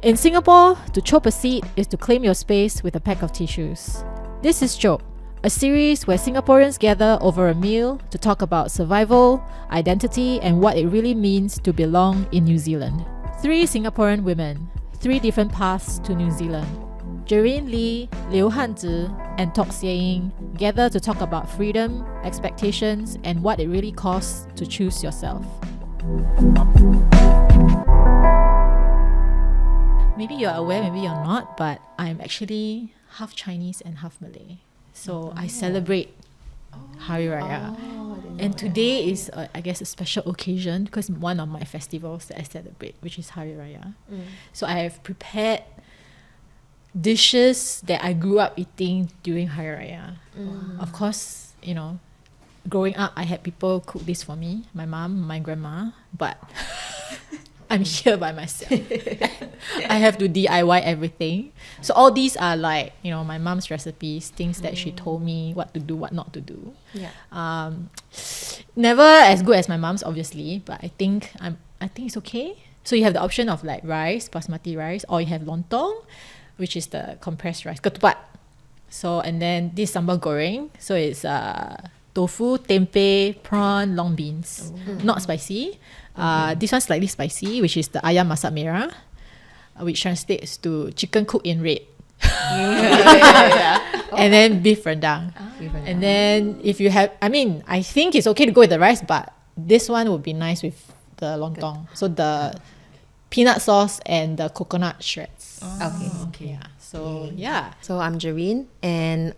In Singapore, to chope a seat is to claim your space with a pack of tissues. This is Chope, a series where Singaporeans gather over a meal to talk about survival, identity, and what it really means to belong in New Zealand. 3 Singaporean women, 3 different paths to New Zealand. Jareen Lee, Liu Hanzi, and Tok Sieying gather to talk about freedom, expectations, and what it really costs to choose yourself. Maybe you're aware, maybe you're not, but I'm actually half Chinese and half Malay. So I celebrate Hari Raya. And today is, I guess, a special occasion because one of my festivals that I celebrate, which is Hari Raya. So I have prepared dishes that I grew up eating during Hari Raya. Of course, you know, growing up, I had people cook this for me, my mom, my grandma, but I'm here by myself. I have to DIY everything. So all these are like, you know, my mom's recipes, things that she told me what to do, what not to do. Yeah. Never as good as my mom's, obviously, but I think it's okay. So you have the option of like rice, basmati rice, or you have lontong, which is the compressed rice, ketupat. So and then this sambal goreng. So it's tofu, tempeh, prawn, long beans. Not spicy. This one's slightly spicy, which is the ayam masak merah, which translates to chicken cooked in red. And then beef rendang. And then if you have, I think it's okay to go with the rice, but this one would be nice with the lontong. So the peanut sauce and the coconut shreds. Okay. Yeah. So yeah. So I'm Jareen, and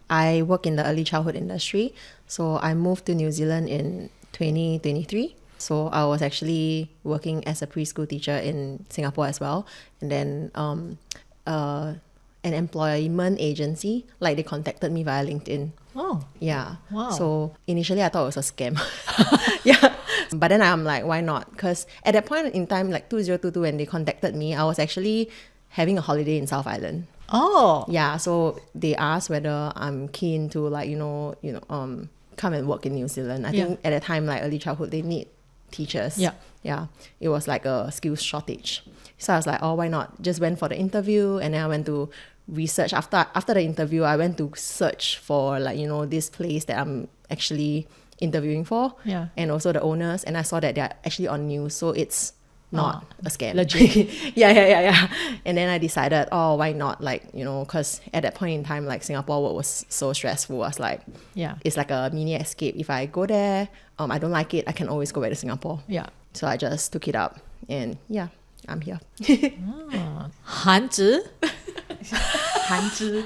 I work in the early childhood industry. So I moved to New Zealand in 2023. So I was actually working as a preschool teacher in Singapore as well. And then an employment agency, like they contacted me via LinkedIn. Oh. Yeah. Wow. So initially I thought it was a scam. Yeah. But then I'm like, why not? Because at that point in time, like 2022, when they contacted me, I was actually having a holiday in South Island. Oh. Yeah. So they asked whether I'm keen to like, come and work in New Zealand. I think at that time, like early childhood, they need teachers. Yeah, it was like a skills shortage. So I was like, oh, why not? Just went for the interview, and then I went to research. After the interview, I went to search for like, this place that I'm actually interviewing for, and also the owners, and I saw that they're actually on news, so it's not a scam. Legit. Yeah. And then I decided, oh, why not? Like, because at that point in time, like Singapore work was so stressful. I was like, it's like a mini escape. If I go there, I don't like it, I can always go back to Singapore. Yeah. So I just took it up, and I'm here. Hanzi? Hanzi.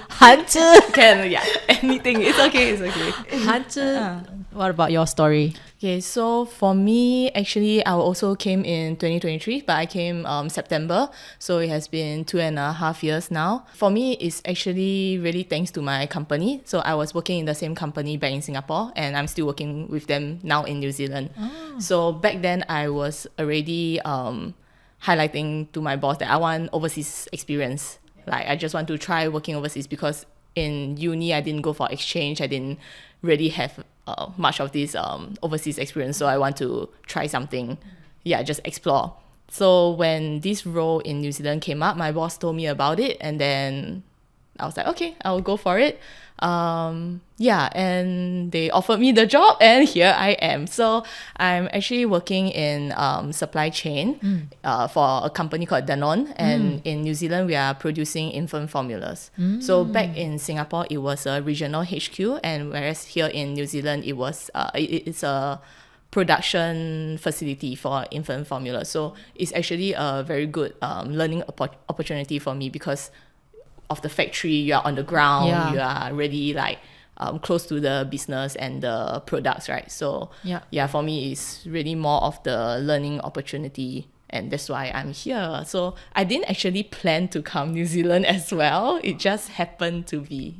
Can, anything. It's okay. Hanzi, what about your story? Okay, so for me, actually, I also came in 2023, but I came September. So it has been 2.5 years now. For me, it's actually really thanks to my company. So I was working in the same company back in Singapore, and I'm still working with them now in New Zealand. So back then, I was already highlighting to my boss that I want overseas experience. Like, I just want to try working overseas because in uni, I didn't go for exchange. I didn't really have much of this overseas experience. So I want to try something. Just explore. So when this role in New Zealand came up, my boss told me about it. And then I was like, okay, I'll go for it. And they offered me the job, and here I am. So I'm actually working in supply chain for a company called Danone, and in New Zealand we are producing infant formulas. So back in Singapore it was a regional HQ, and whereas here in New Zealand it was it's a production facility for infant formula. So it's actually a very good learning opportunity for me because of the factory, you are on the ground, you are really like close to the business and the products, right? So for me it's really more of the learning opportunity, and that's why I'm here. So I didn't actually plan to come New Zealand as well, it just happened to be.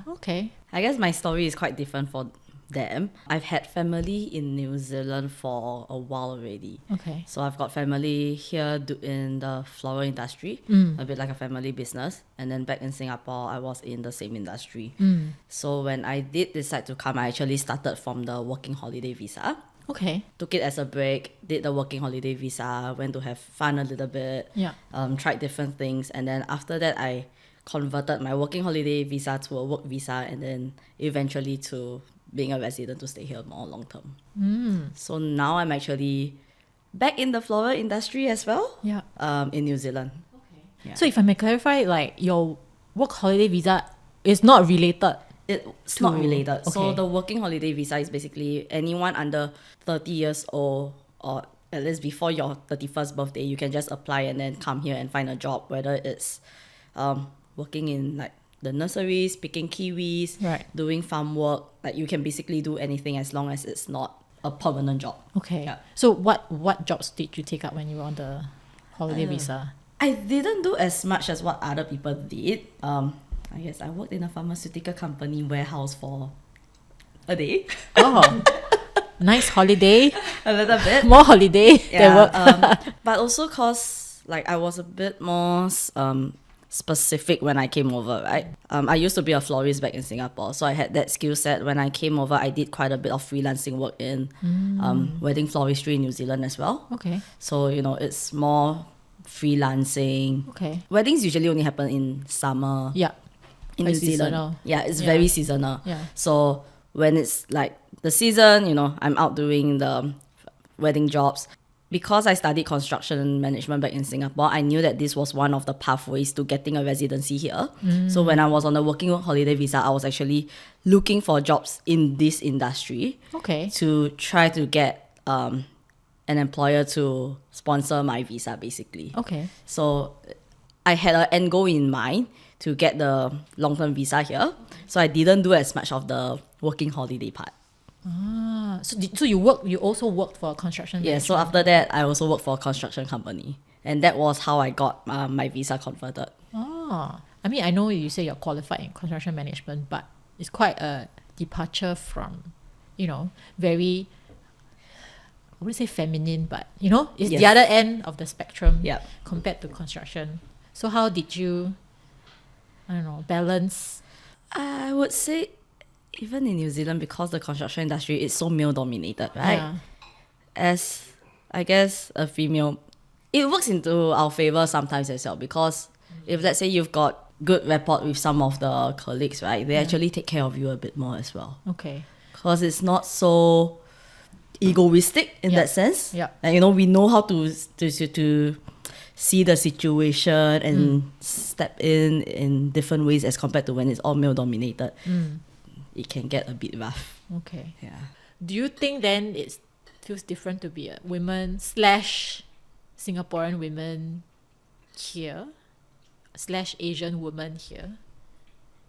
Okay. I guess my story is quite different for them. I've had family in New Zealand for a while already. Okay. So I've got family here in the floral industry, a bit like a family business. And then back in Singapore, I was in the same industry. So when I did decide to come, I actually started from the working holiday visa. Okay. Took it as a break, did the working holiday visa, went to have fun a little bit, Yeah. tried different things, and then after that I converted my working holiday visa to a work visa, and then eventually to being a resident to stay here more long term. So now I'm actually back in the floral industry as well, Yeah. in New Zealand. Yeah. So if I may clarify, like your work holiday visa is not related. It's not related. So okay. the working holiday visa is basically anyone under 30 years old or at least before your 31st birthday, you can just apply and then come here and find a job, whether it's working in like the nurseries, picking kiwis, Right. doing farm work. Like you can basically do anything as long as it's not a permanent job. Okay. Yeah. So what jobs did you take up when you were on the holiday visa? I didn't do as much as what other people did. I guess I worked in a pharmaceutical company warehouse for a day. Oh, nice holiday. A little bit. More holiday than work. But also cause like I was a bit more specific when I came over, right? I used to be a florist back in Singapore, so I had that skill set. When I came over, I did quite a bit of freelancing work in wedding floristry in New Zealand as well. Okay. So, it's more freelancing. Okay. Weddings usually only happen in summer. Yeah. In Quite New Zealand. seasonal. Yeah, it's Yeah. very seasonal. Yeah. So when it's like the season, I'm out doing the wedding jobs. Because I studied construction management back in Singapore, I knew that this was one of the pathways to getting a residency here. So when I was on the working holiday visa, I was actually looking for jobs in this industry Okay. to try to get an employer to sponsor my visa, basically. Okay. So I had an end goal in mind to get the long-term visa here. So I didn't do as much of the working holiday part. So you also worked for a construction. Yeah, so after that, I also worked for a construction company. And that was how I got my visa converted. Oh, I mean, I know you say you're qualified in construction management, but it's quite a departure from, very, I wouldn't say feminine, but, it's the Yes. other end of the spectrum Yep. compared to construction. So how did you, I don't know, balance? I would say, even in New Zealand, because the construction industry is so male-dominated, right? Yeah. As, I guess, a female, it works into our favor sometimes as well, because if let's say you've got good rapport with some of the colleagues, right, they actually take care of you a bit more as well. Okay. Because it's not so egoistic in Yeah. that sense. Yeah. Like, we know how to see the situation and step in different ways as compared to when it's all male-dominated. It can get a bit rough. Okay. Yeah. Do you think then it feels different to be a woman / Singaporean women here / Asian woman here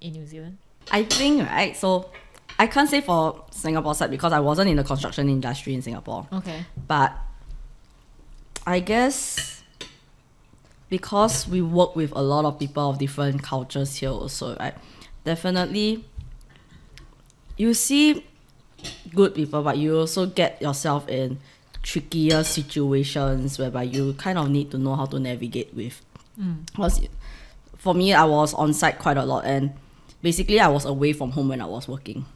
in New Zealand? I think, right, so I can't say for Singapore side because I wasn't in the construction industry in Singapore. Okay. But I guess because we work with a lot of people of different cultures here also, right? Definitely you see good people, but you also get yourself in trickier situations whereby you kind of need to know how to navigate with. Because for me, I was on site quite a lot, and basically I was away from home when I was working.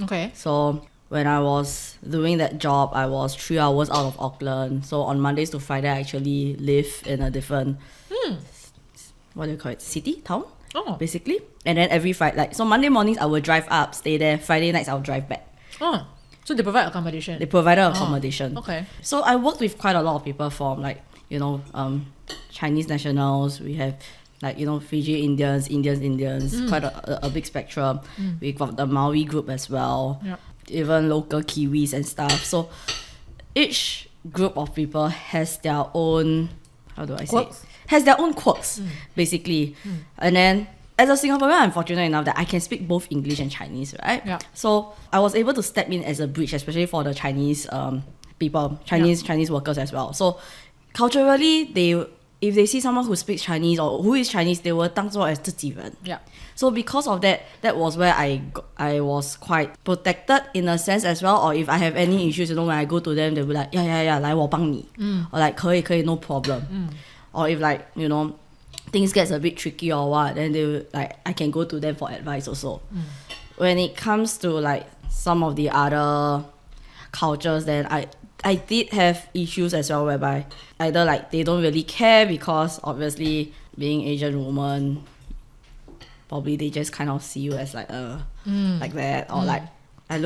Okay. So when I was doing that job, I was 3 hours out of Auckland. So on Mondays to Friday, I actually live in a different, what do you call it, city, town? Oh. Basically. And then every Friday, so Monday mornings I will drive up, stay there. Friday nights I'll drive back. Oh. So they provide accommodation. They provided accommodation. Okay. So I worked with quite a lot of people from Chinese nationals. We have Fiji Indians, quite a big spectrum. We got the Maori group as well. Yep. Even local Kiwis and stuff. So each group of people has their own, how do I say? Quirks? Has their own quirks, basically. And then as a Singaporean, I'm fortunate enough that I can speak both English and Chinese, right? Yeah. So I was able to step in as a bridge, especially for the Chinese people, Chinese workers as well. So culturally, if they see someone who speaks Chinese or who is Chinese, they will 当作 as 自己人. Yeah. So because of that, that was where I was quite protected in a sense as well. Or if I have any issues, when I go to them, they'll be like, yeah, 来我帮你. Or like 可以 no problem. Or if things gets a bit tricky or what, then they will, I can go to them for advice also. When it comes to some of the other cultures, then I did have issues as well, whereby either like they don't really care because obviously being Asian woman, probably they just kind of see you as like like that, or like I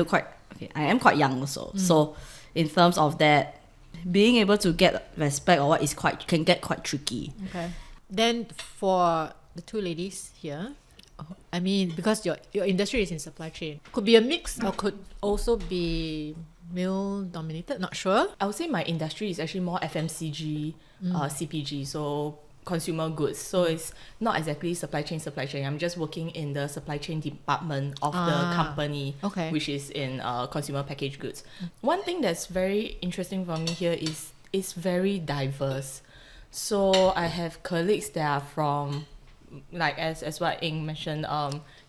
am quite young also. So in terms of that, being able to get respect or what is can get quite tricky. Okay. Then for the two ladies here, I mean, because your industry is in supply chain, could be a mix or could also be male dominated, not sure. I would say my industry is actually more FMCG, CPG, so consumer goods. So it's not exactly supply chain. I'm just working in the supply chain department of the company, which is in consumer packaged goods. One thing that's very interesting for me here is it's very diverse. So I have colleagues that are from, like as what Ing mentioned,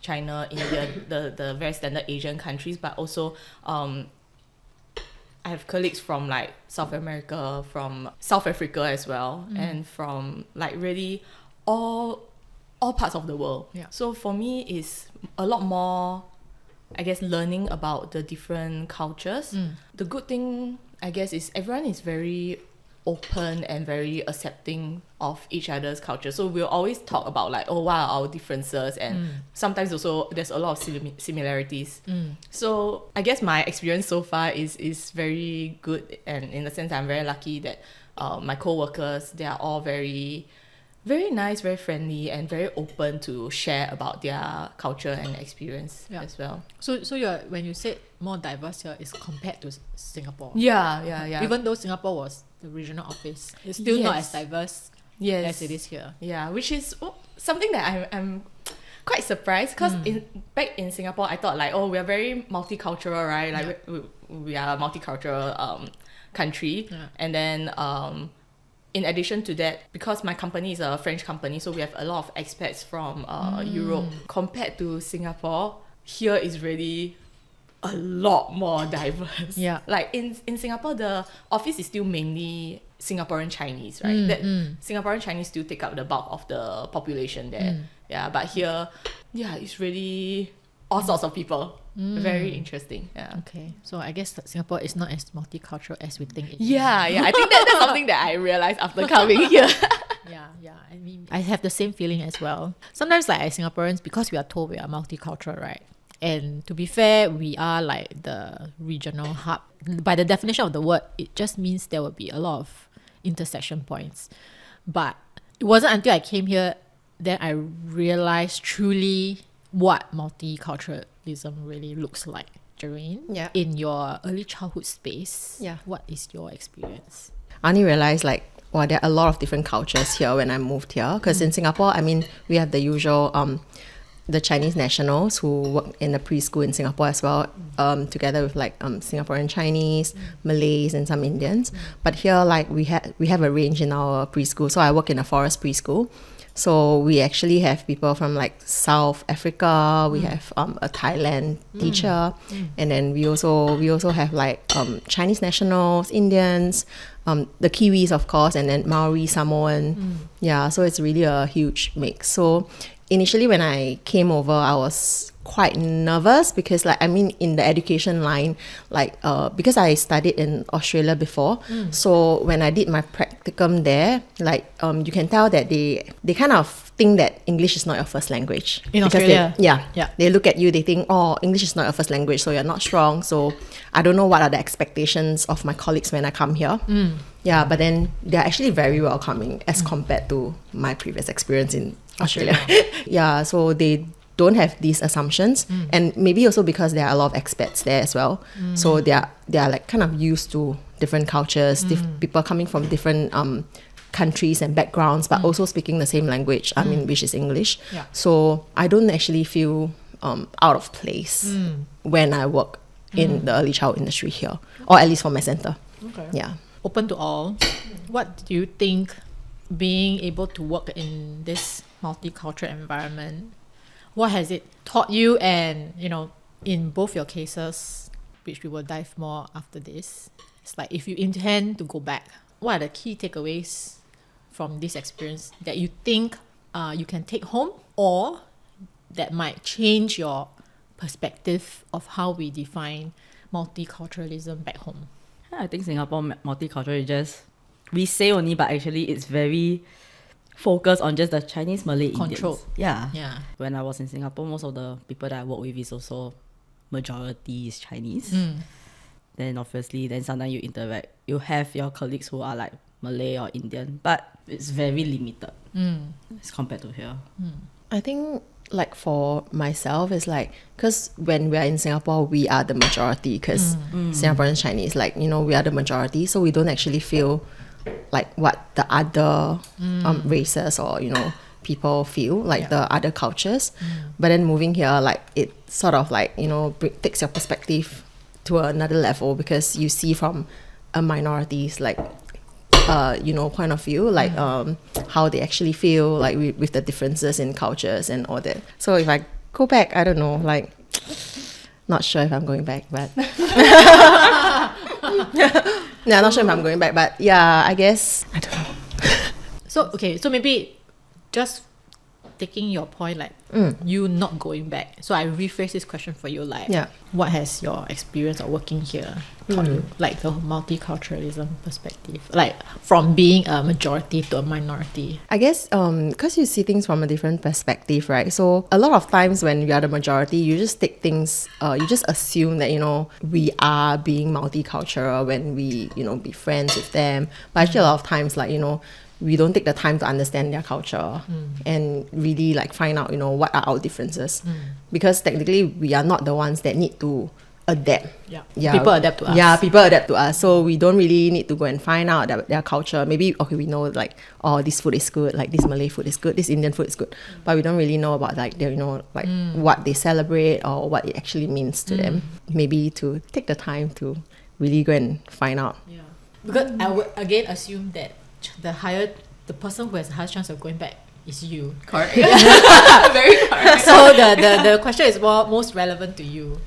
China, India, the very standard Asian countries, but also I have colleagues from like South America, from South Africa as well, and from like really all parts of the world. Yeah. So for me, it's a lot more, I guess, learning about the different cultures. The good thing, I guess, is everyone is very open and very accepting of each other's culture. So we'll always talk about like, oh, what are our differences, and sometimes also there's a lot of similarities. So I guess my experience so far is very good, and in the sense I'm very lucky that my co-workers, they are all very, very nice, very friendly, and very open to share about their culture and experience as well. So you're, when you said more diverse here, is compared to Singapore. Yeah. Even though Singapore was the regional office, it's still not as diverse as it is here. Yeah, which is something that I'm quite surprised, because back in Singapore, I thought like, oh, we are very multicultural, right? Like we are a multicultural country, and then in addition to that, because my company is a French company, so we have a lot of expats from Europe. Compared to Singapore, here is really a lot more diverse. Yeah. Like in Singapore, the office is still mainly Singaporean Chinese, right? Singaporean Chinese still take up the bulk of the population there. Yeah, but here, it's really all sorts of people. Very interesting. Yeah. Okay, so I guess that Singapore is not as multicultural as we think it is. Yeah. I think that's something that I realized after coming here. Yeah. I mean, I have the same feeling as well. Sometimes, like as Singaporeans, because we are told we are multicultural, right? And to be fair, we are like the regional hub. By the definition of the word, it just means there will be a lot of intersection points. But it wasn't until I came here that I realized truly what multiculturalism really looks like. Jareen, in your early childhood space, what is your experience? I only realized like, well, there are a lot of different cultures here when I moved here. Because in Singapore, I mean, we have the usual the Chinese nationals who work in the preschool in Singapore as well, together with like Singaporean Chinese, Malays, and some Indians. But here, like we have a range in our preschool. So I work in a forest preschool. So we actually have people from like South Africa. We have a Thailand teacher, and then we also have like Chinese nationals, Indians, the Kiwis of course, and then Maori, Samoan. Yeah, so it's really a huge mix. So initially when I came over, I was quite nervous because like, I mean, in the education line, like because I studied in Australia before, so when I did my practicum there, like you can tell that they kind of think that English is not your first language. In Australia? They look at you, they think, oh, English is not your first language, so you're not strong. So I don't know what are the expectations of my colleagues when I come here. Yeah, but then they're actually very welcoming as compared to my previous experience in Australia. Yeah, so they don't have these assumptions, and maybe also because there are a lot of expats there as well, so they are like kind of used to different cultures, people coming from different countries and backgrounds, but also speaking the same language, I mean, which is English. So I don't actually feel out of place when I work in the early child industry here, or at least for my center. Open to all. What do you think being able to work in this multicultural environment, what has it taught you? And you know, in both your cases, which we will dive more after this, it's like if you intend to go back, what are the key takeaways from this experience that you think you can take home, or that might change your perspective of how we define multiculturalism back home? I think Singapore multicultural is just, we say only, but actually it's very focused on just the Chinese, Malay, Control. Indians. Yeah. Yeah. When I was in Singapore, most of the people that I work with is also majority is Chinese. Then obviously, then sometimes you interact, you have your colleagues who are like Malay or Indian, but it's very limited as compared to here. I think like for myself, it's like, because when we are in Singapore, we are the majority, because Singaporeans, Chinese, like, you know, we are the majority, so we don't actually feel like what the other races or, you know, people feel, like the other cultures. But then moving here, like, it sort of like, you know, takes your perspective to another level, because you see from a minority's like you know, point of view, like how they actually feel, like with the differences in cultures and all that. So if I go back, I don't know, like, not sure if I'm going back, but yeah, not sure if I'm going back, but yeah, I guess I don't know. So okay, so maybe just taking your point, like you not going back. So I rephrase this question for you, like, what has your experience of working here taught you, like the multiculturalism perspective, like from being a majority to a minority? I guess because you see things from a different perspective, right? So a lot of times when you are the majority, you just take things, you just assume that, you know, we are being multicultural when we, you know, be friends with them. But actually a lot of times, like, you know, we don't take the time to understand their culture and really like find out, you know, what are our differences, because technically we are not the ones that need to adapt. People adapt to us. Yeah, people adapt to us, so we don't really need to go and find out their culture. Maybe, okay, we know like, oh, this food is good, like this Malay food is good, this Indian food is good, but we don't really know about like their, you know, like what they celebrate or what it actually means to them. Maybe to take the time to really go and find out. Because I would again assume that the person who has the highest chance of going back is you. Correct. Very correct. So the question is most relevant to you.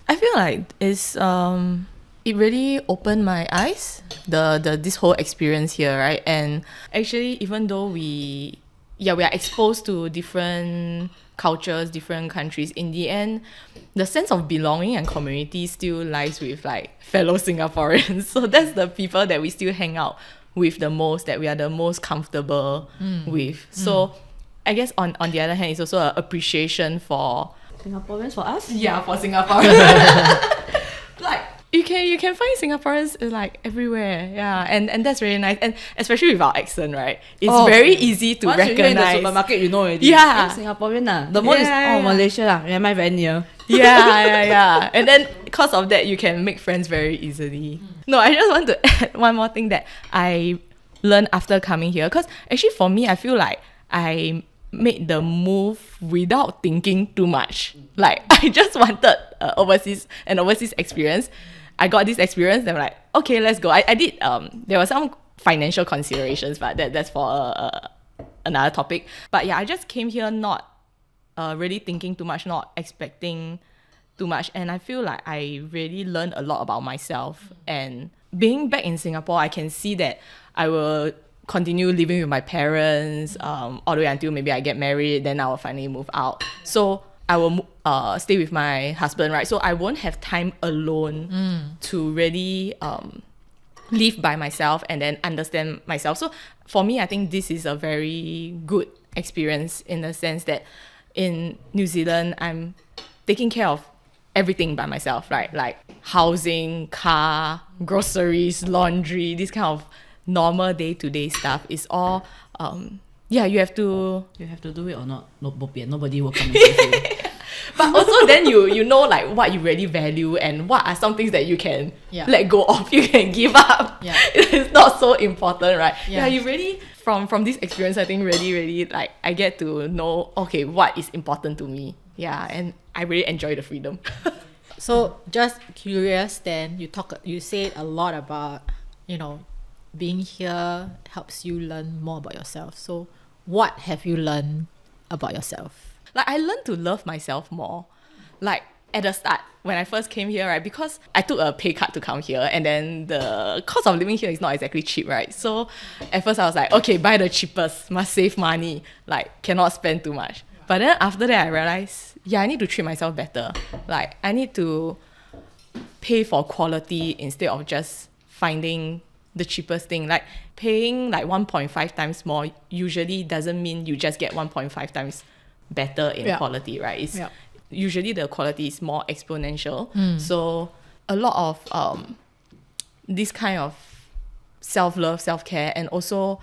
I feel like it's it really opened my eyes, this whole experience here, right? And actually, even though we are exposed to different cultures, different countries, in the end, the sense of belonging and community still lies with like fellow Singaporeans. So that's the people that we still hang out with the most, that we are the most comfortable with. So I guess on the other hand, it's also an appreciation for Singaporeans, for us? Yeah, for Singaporeans. Like you can find Singaporeans like everywhere. Yeah, and that's really nice. And especially with our accent, right? It's very easy to Once recognize. you hear in the supermarket, you know already. Yeah. Singaporean. The most is Malaysia. Am I very near? Yeah. And then because of that, you can make friends very easily. No, I just want to add one more thing that I learned after coming here. Because actually for me, I feel like I made the move without thinking too much. Like I just wanted an overseas experience. I got this experience, and I'm like, okay, let's go. I did, there were some financial considerations, but that's for another topic. But yeah, I just came here not really thinking too much, not expecting too much. And I feel like I really learned a lot about myself. And being back in Singapore, I can see that I will continue living with my parents all the way until maybe I get married, then I will finally move out. So I will stay with my husband, right? So I won't have time alone to really live by myself and then understand myself. So for me, I think this is a very good experience in the sense that in New Zealand, I'm taking care of everything by myself, right? Like housing, car, groceries, laundry, this kind of normal day-to-day stuff is all you have to do it or not. No, nobody will come and save you. But also then you know like what you really value and what are some things that you can let go of, you can give up. It's not so important, right? You really from this experience, I think really like I get to know, okay, what is important to me. And I really enjoy the freedom. So just curious, then you said a lot about, you know, being here helps you learn more about yourself. So what have you learned about yourself? Like I learned to love myself more. Like at the start, when I first came here, right, because I took a pay cut to come here, and then the cost of living here is not exactly cheap, right? So at first I was like, okay, buy the cheapest, must save money, like cannot spend too much. But then after that I realized, I need to treat myself better. Like I need to pay for quality instead of just finding the cheapest thing. Like paying like 1.5 times more usually doesn't mean you just get 1.5 times better in quality, right? It's usually the quality is more exponential. So a lot of this kind of self-love, self-care, and also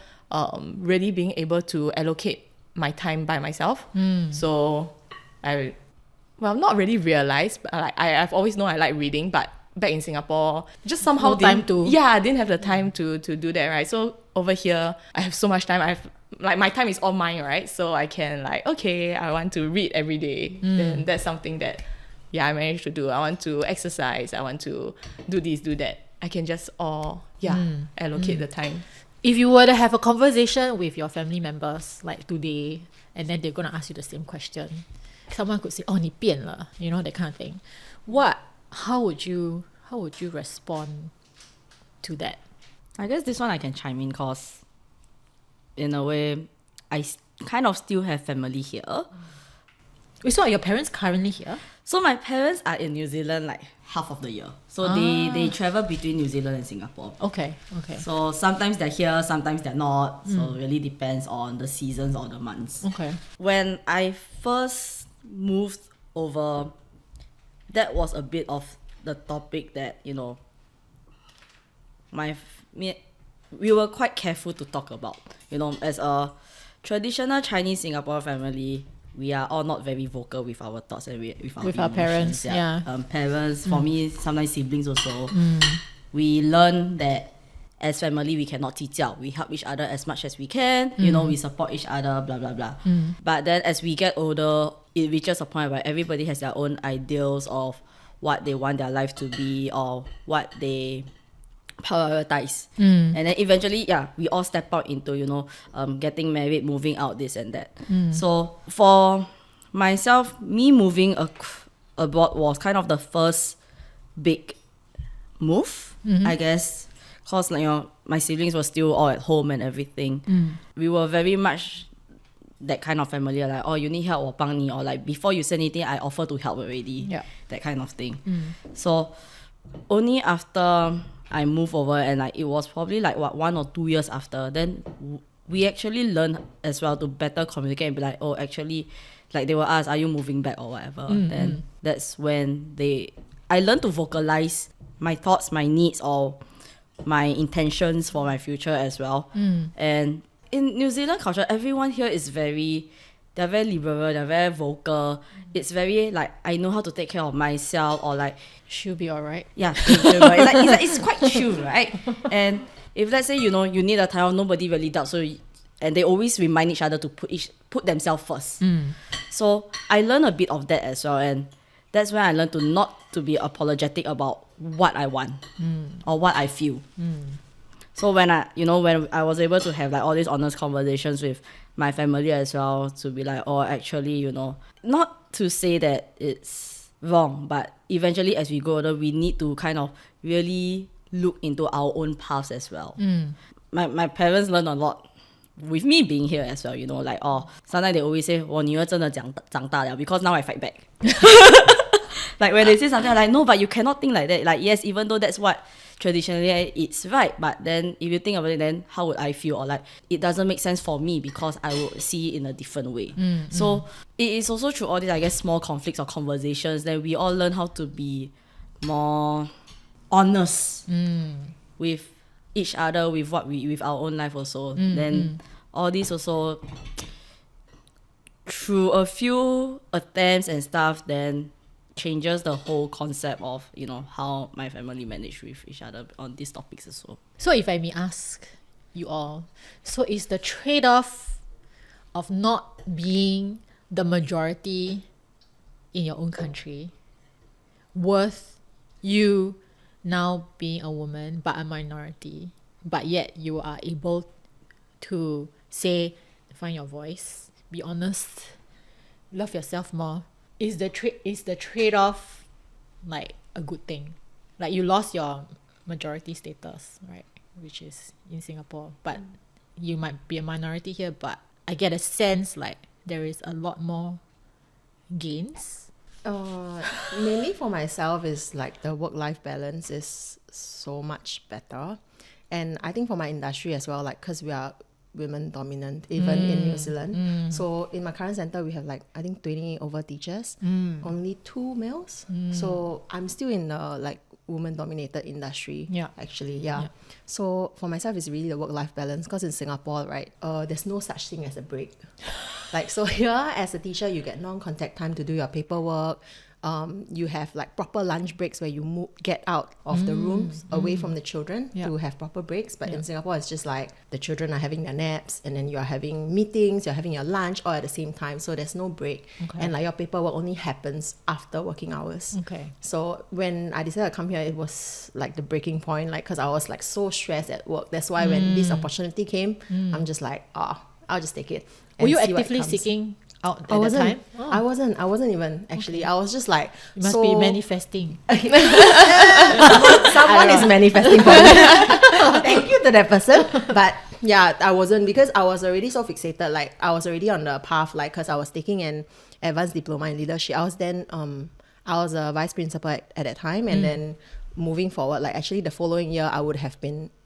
really being able to allocate my time by myself. So not really realized, but like I've always known I like reading, but back in Singapore, just somehow I didn't have the time to do that, right? So over here, I have so much time. My time is all mine, right? So I can like, okay, I want to read every day. Then that's something that, I managed to do. I want to exercise. I want to do this, do that. I can just allocate the time. If you were to have a conversation with your family members like today, and then they're gonna ask you the same question, someone could say, "Oh, 你变了," you know, that kind of thing. How would you respond to that? I guess this one I can chime in because in a way I kind of still have family here. So are your parents currently here? So my parents are in New Zealand like half of the year. So they travel between New Zealand and Singapore. Okay. So sometimes they're here, sometimes they're not. So it really depends on the seasons or the months. Okay. When I first moved over, that was a bit of the topic that, you know, we were quite careful to talk about. You know, as a traditional Chinese Singapore family, we are all not very vocal with our thoughts and with our parents. Parents, for me, sometimes siblings also. We learn that as family, we cannot 计较. We help each other as much as we can. You know, we support each other, blah, blah, blah. But then as we get older, it reaches a point where everybody has their own ideals of what they want their life to be or what they prioritize. And then eventually, we all step out into, you know, getting married, moving out, this and that. So for myself, me moving abroad was kind of the first big move, I guess, because, like, you know, my siblings were still all at home and everything. We were very much that kind of family, like, oh, you need help, 我帮你, or like, before you say anything, I offer to help already. That kind of thing. So only after I moved over, and like it was probably like 1 or 2 years after, then we actually learned as well to better communicate and be like, oh, actually, like they will ask, are you moving back or whatever. Then that's when I learned to vocalize my thoughts, my needs, or my intentions for my future as well. And in New Zealand culture, everyone here is they're very liberal, they're very vocal. It's very like, I know how to take care of myself, or like, she'll be alright. Yeah, it's quite chill, right? And if let's say, you know, you need a time, nobody really doubts. So, and they always remind each other to put themselves first. So I learned a bit of that as well, and that's when I learned to not to be apologetic about what I want or what I feel. So when I was able to have like all these honest conversations with my family as well, to be like, oh, actually, you know, not to say that it's wrong, but eventually as we go older, we need to kind of really look into our own paths as well. My parents learned a lot with me being here as well, you know, like, oh, sometimes they always say, 我女儿真的长大了, because now I fight back. Like when they say something, I'm like, no, but you cannot think like that. Like, yes, even though that's what traditionally it's right, but then if you think about it, then how would I feel? Or like, it doesn't make sense for me because I will see it in a different way. So it is also through all these, I guess, small conflicts or conversations that we all learn how to be more honest with each other, with with our own life also. Then all this also, through a few attempts and stuff, then changes the whole concept of, you know, how my family manage with each other on these topics as well. So if I may ask you all, so is the trade-off of not being the majority in your own country worth you now being a woman but a minority, but yet you are able to say, find your voice, be honest, love yourself more? Is the trade-off like a good thing? Like, you lost your majority status, right, which is in Singapore, but you might be a minority here, but I get a sense like there is a lot more gains. Mainly for myself is like the work-life balance is so much better. And I think for my industry as well, like because we are women dominant even in New Zealand. So in my current center we have like I think 20 over teachers, only 2 males. So I'm still in the like woman dominated industry actually. So for myself it's really the work-life balance, because in Singapore, right, there's no such thing as a break. Like, so here as a teacher you get non-contact time to do your paperwork. You have like proper lunch breaks where you get out of the rooms away from the children to have proper breaks. But in Singapore, it's just like the children are having their naps and then you are having meetings, you're having your lunch all at the same time. So there's no break. And like your paperwork only happens after working hours. So when I decided to come here, it was like the breaking point, like because I was like so stressed at work. That's why when this opportunity came, I'm just like, I'll just take it. Were you actively seeking out at that time? I wasn't even actually. I was just like, you must be manifesting. Someone is manifesting for me. Thank you to that person. But yeah, I wasn't, because I was already so fixated. Like I was already on the path, like because I was taking an advanced diploma in leadership. I was then I was a vice principal at that time, and then moving forward, like actually the following year I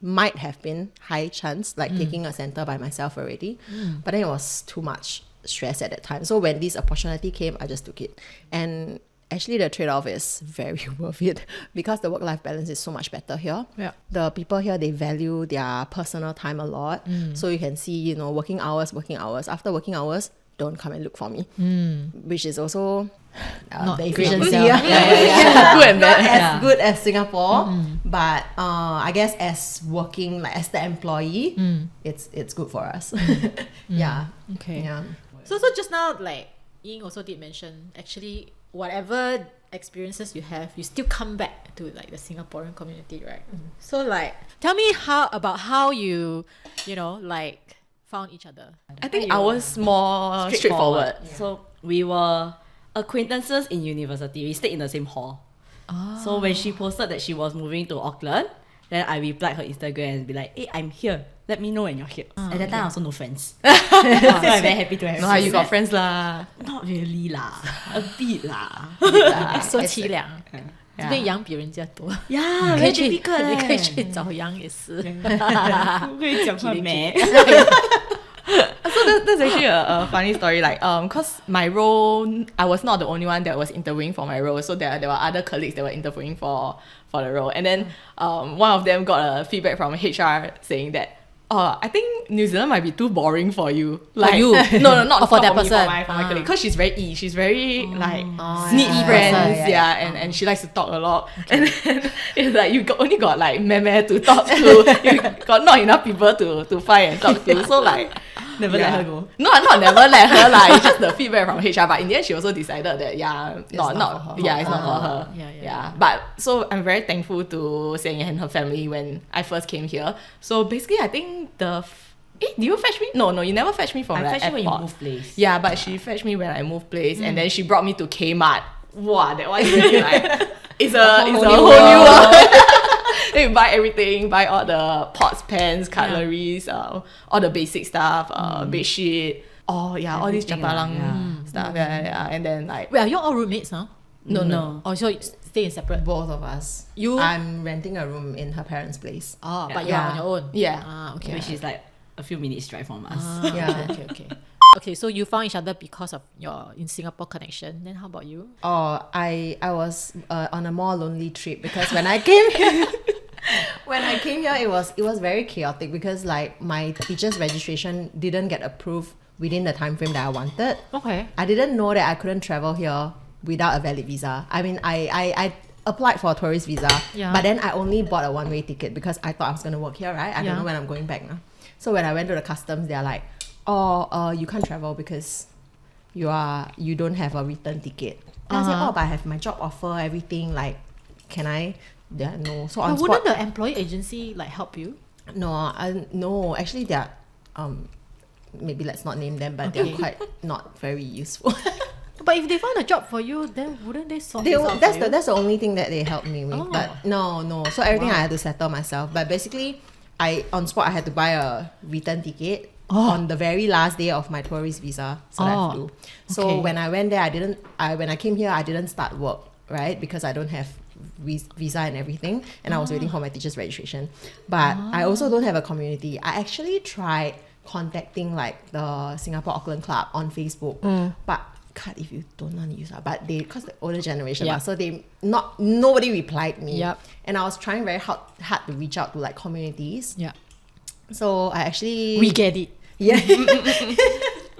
might have been high chance like taking a center by myself already. But then it was too much stress at that time. So when this opportunity came, I just took it. And actually the trade-off is very worth it, because the work-life balance is so much better here. The people here, they value their personal time a lot. So you can see, you know, working hours. After working hours, don't come and look for me. Which is also not the great efficiency. itself. Good and bad. Not as good as Singapore, but I guess as working, like as the employee, it's good for us. Okay. Yeah. So just now, like Ying also did mention, actually whatever experiences you have, you still come back to like the Singaporean community, right? So like, tell me about how you know, like found each other. I think I was more straightforward. So we were acquaintances in university. We stayed in the same hall. So when she posted that she was moving to Auckland, then I replied her Instagram and be like, hey, I'm here. Let me know when you're here. At that time, I also no friends. So I'm very happy to have No, you got friends lah. Not really lah. A bit lah. 说凄凉，这边羊比人家多。Yeah, 可以 very 去， difficult 你可以去找羊也是。不会讲话咩？ So that's actually a funny story. Like, cause my role, I was not the only one that was interviewing for my role. So there were other colleagues that were interviewing for the role. And then one of them got a feedback from HR saying that, I think New Zealand might be too boring for you. Like you? No, not for that me, person. for my colleague. Because she's very she's very like neat friends, and she likes to talk a lot. And then it's like you only got like meh to talk to. You got not enough people to find and talk to. So like Never let her go. No, not never let her lah. It's just the feedback from HR. But in the end, she also decided that it's not for her. Yeah. But so I'm very thankful to Seng and her family when I first came here. So basically, I think did you fetch me? No, you never fetched me from the airport. I fetched you when you moved place. Yeah, but she fetched me when I moved place, and then she brought me to Kmart. Wow, that one is really like it's a whole new world. Then you buy everything, buy all the pots, pans, cutleries, all the basic stuff, bed sheet, all these chapalang stuff, and then like... Wait, are you all roommates, huh? No. Oh, so you stay in separate? Both of us. I'm renting a room in her parents' place. But you're on your own? Yeah. Okay. Which is like a few minutes drive from us. Okay. Okay, so you found each other because of your in Singapore connection. Then how about you? I was on a more lonely trip, because when I came here, it was very chaotic, because like my teacher's registration didn't get approved within the time frame that I wanted. Okay. I didn't know that I couldn't travel here without a valid visa. I mean, I applied for a tourist visa, but then I only bought a one-way ticket because I thought I was going to work here, right? I don't know when I'm going back now. So when I went to the customs, they're like, you can't travel because you don't have a return ticket. And I said, but I have my job offer, everything, like, can I? Yeah, no. So on wouldn't spot, the employee agency like help you? No, actually they're maybe let's not name them, but they're quite not very useful. But if they found a job for you, then wouldn't they sort this out for you? That's the only thing that they helped me with. But no. So everything I had to settle myself. But basically, on spot I had to buy a return ticket on the very last day of my tourist visa. So that I flew. So when I went there, when I came here, I didn't start work, right? Because I don't have visa and everything. And I was waiting for my teacher's registration. But I also don't have a community. I actually tried contacting like the Singapore Auckland Club on Facebook. But God, if you don't want to use that, but because the older generation, so nobody replied me. And I was trying very hard to reach out to like communities. So I actually... We get it. Yeah.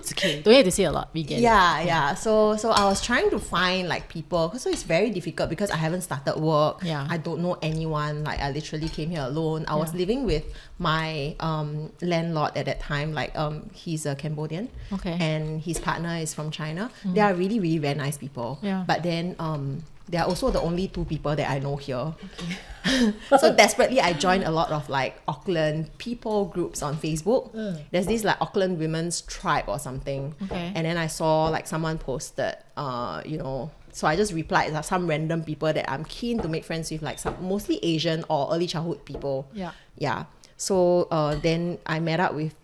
It's okay. Don't have to say a lot. We get it. So I was trying to find like people. So it's very difficult because I haven't started work. I don't know anyone. Like I literally came here alone. I was living with my landlord at that time. Like he's a Cambodian. And his partner is from China. They are really, really very nice people. But then they are also the only two people that I know here. So desperately I joined a lot of like Auckland people groups on Facebook. There's this like Auckland Women's Tribe or something. And then I saw like someone posted so I just replied like some random people that I'm keen to make friends with, like some mostly Asian or early childhood people. So then I met up with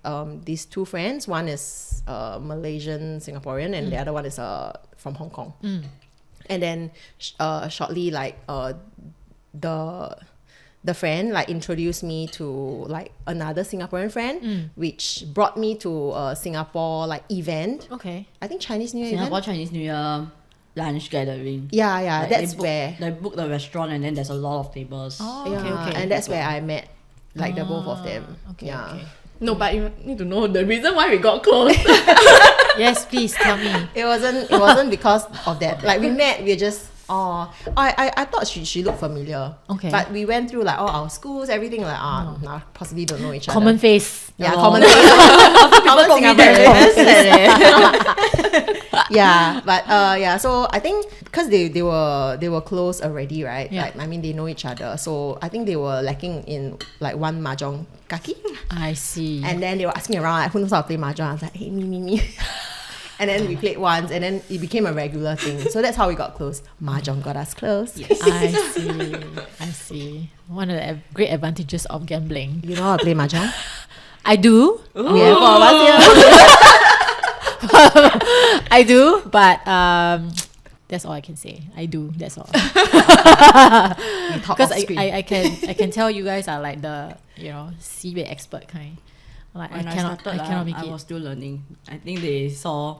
these two friends. One is Malaysian Singaporean and the other one is from Hong Kong. And then shortly like the friend like introduced me to like another Singaporean friend, which brought me to a Singapore like event. I think Chinese New Year Singapore event? Chinese New Year lunch gathering. Like that's where they book the restaurant and then there's a lot of tables. And that's where I met like the both of them. No, but you need to know the reason why we got close. Yes, please tell me. It wasn't because of that. Like we met, we just I thought she looked familiar. But we went through like all our schools, everything like nah, possibly don't know each other. Common face. Common face. Common Singaporeans. So I think because they were close already, right? Like I mean they know each other. So I think they were lacking in like one mahjong kaki. I see. And then they were asking around like who knows how to play mahjong. I was like, hey, me. And then we played once and then it became a regular thing. So that's how we got close. Mahjong got us close. I see. One of the great advantages of gambling. You know how to play mahjong? I do. We have 4 of us here. I do, but that's all I can say. I do. That's all. Because I can tell you guys are like the Seabed expert kind. Like When I cannot make I it. was still learning. I think they saw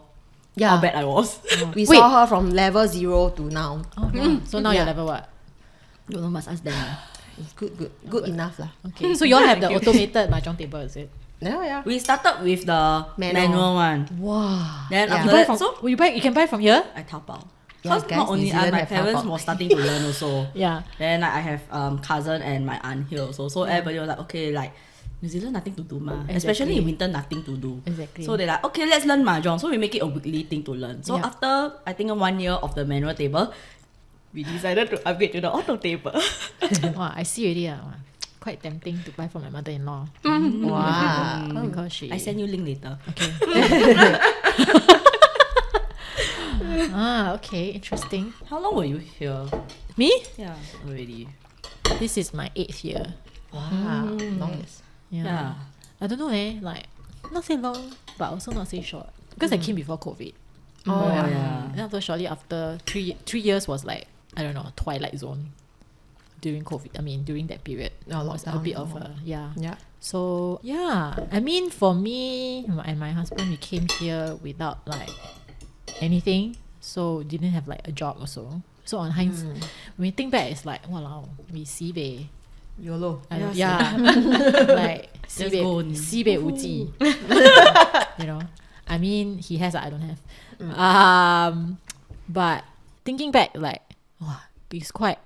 how bad I was. We saw her from level 0 to now. So now you're level what? Don't know, must ask them. Good enough lah. Okay. So you all have the automated mahjong table, is it? Yeah. We started with the manual one. Wow. Then You after buy that, from, you can buy from here? I Taobao. Yes, Because guys, not New only Zealand my have parents Taobao. was starting to learn also. Then like, I have cousin and my aunt here also. So everybody was like, okay, like New Zealand nothing to do ma. Especially in winter nothing to do. So they're like, okay, let's learn mahjong. So we make it a weekly thing to learn. So after I think 1 year of the manual table, we decided to upgrade to the auto table. Wow, I see already. Quite tempting to buy from my mother-in-law. Wow. Because she... I send you link later. Okay. Okay, interesting. How long were you here? Me? Yeah, already. This is my 8th year. Wow. Longest. Yeah. I don't know like not say long, but also not say short. Because I came before COVID. And after shortly after 3 years was like, I don't know, twilight zone during COVID. I mean during that period. Was a bit of a So I mean for me and my husband, we came here without like anything. So didn't have like a job also. So on hindsight, when we think back, it's like, wow, we sibei. YOLO. Like sibei uji. I mean he has, I don't have. But thinking back, like, wow, it's quite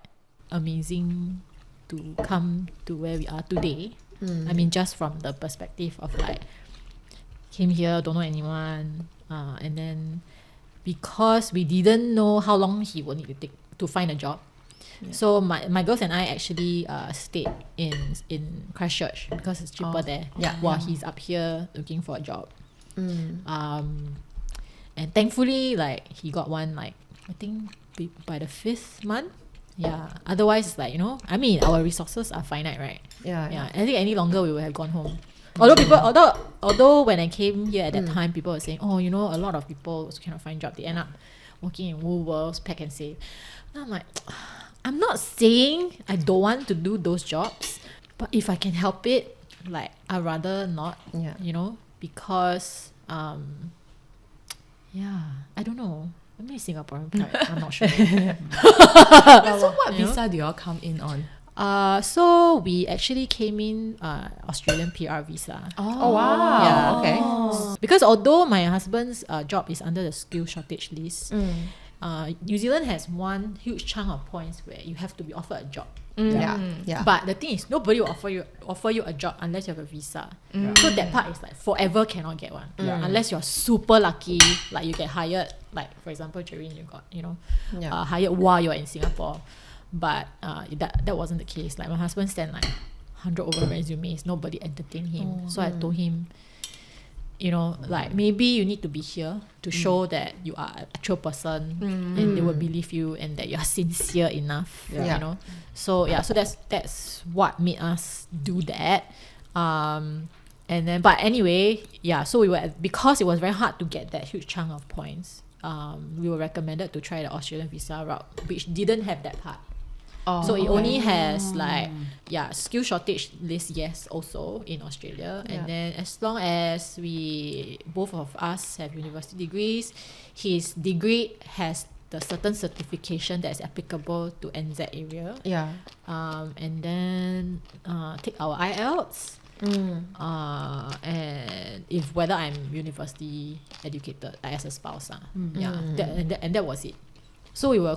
amazing to come to where we are today. I mean, just from the perspective of like, came here, don't know anyone, and then because we didn't know how long he would need to take to find a job. So my girls and I actually stayed in Christchurch because it's cheaper there. While he's up here looking for a job. And thankfully, like, he got one, like, I think by the 5th month. Otherwise, like, I mean, our resources are finite, right? I think any longer we would have gone home. Although when I came here at that time, people were saying, oh, you know, a lot of people also cannot find job. They end up working in Woolworths, Pack and Save. And I'm like, I'm not saying I don't want to do those jobs, but if I can help it, like, I'd rather not, you know, because, I don't know. I mean, Singaporean pride, I'm not sure. So what visa do you all come in on? So we actually came in Australian PR visa. Oh wow. Yeah. Okay. Because although my husband's job is under the skill shortage list, New Zealand has one huge chunk of points where you have to be offered a job. Yeah. But the thing is, nobody will offer you a job unless you have a visa. So that part is like forever cannot get one. Unless you're super lucky, like you get hired. Like for example, Jareen, you got hired while you're in Singapore. But that wasn't the case. Like my husband sent like 100 over resumes. Nobody entertained him. So I told him, you know, like maybe you need to be here to show that you are an actual person and they will believe you and that you are sincere enough. You know. So so that's what made us do that. And then but anyway, so we were, because it was very hard to get that huge chunk of points, we were recommended to try the Australian visa route, which didn't have that part. So it only has like skill shortage list, yes, also in Australia. And then as long as both of us have university degrees, his degree has the certain certification that is applicable to NZ area. And then take our IELTS. And if whether I'm university educated as a spouse, and that was it. So we were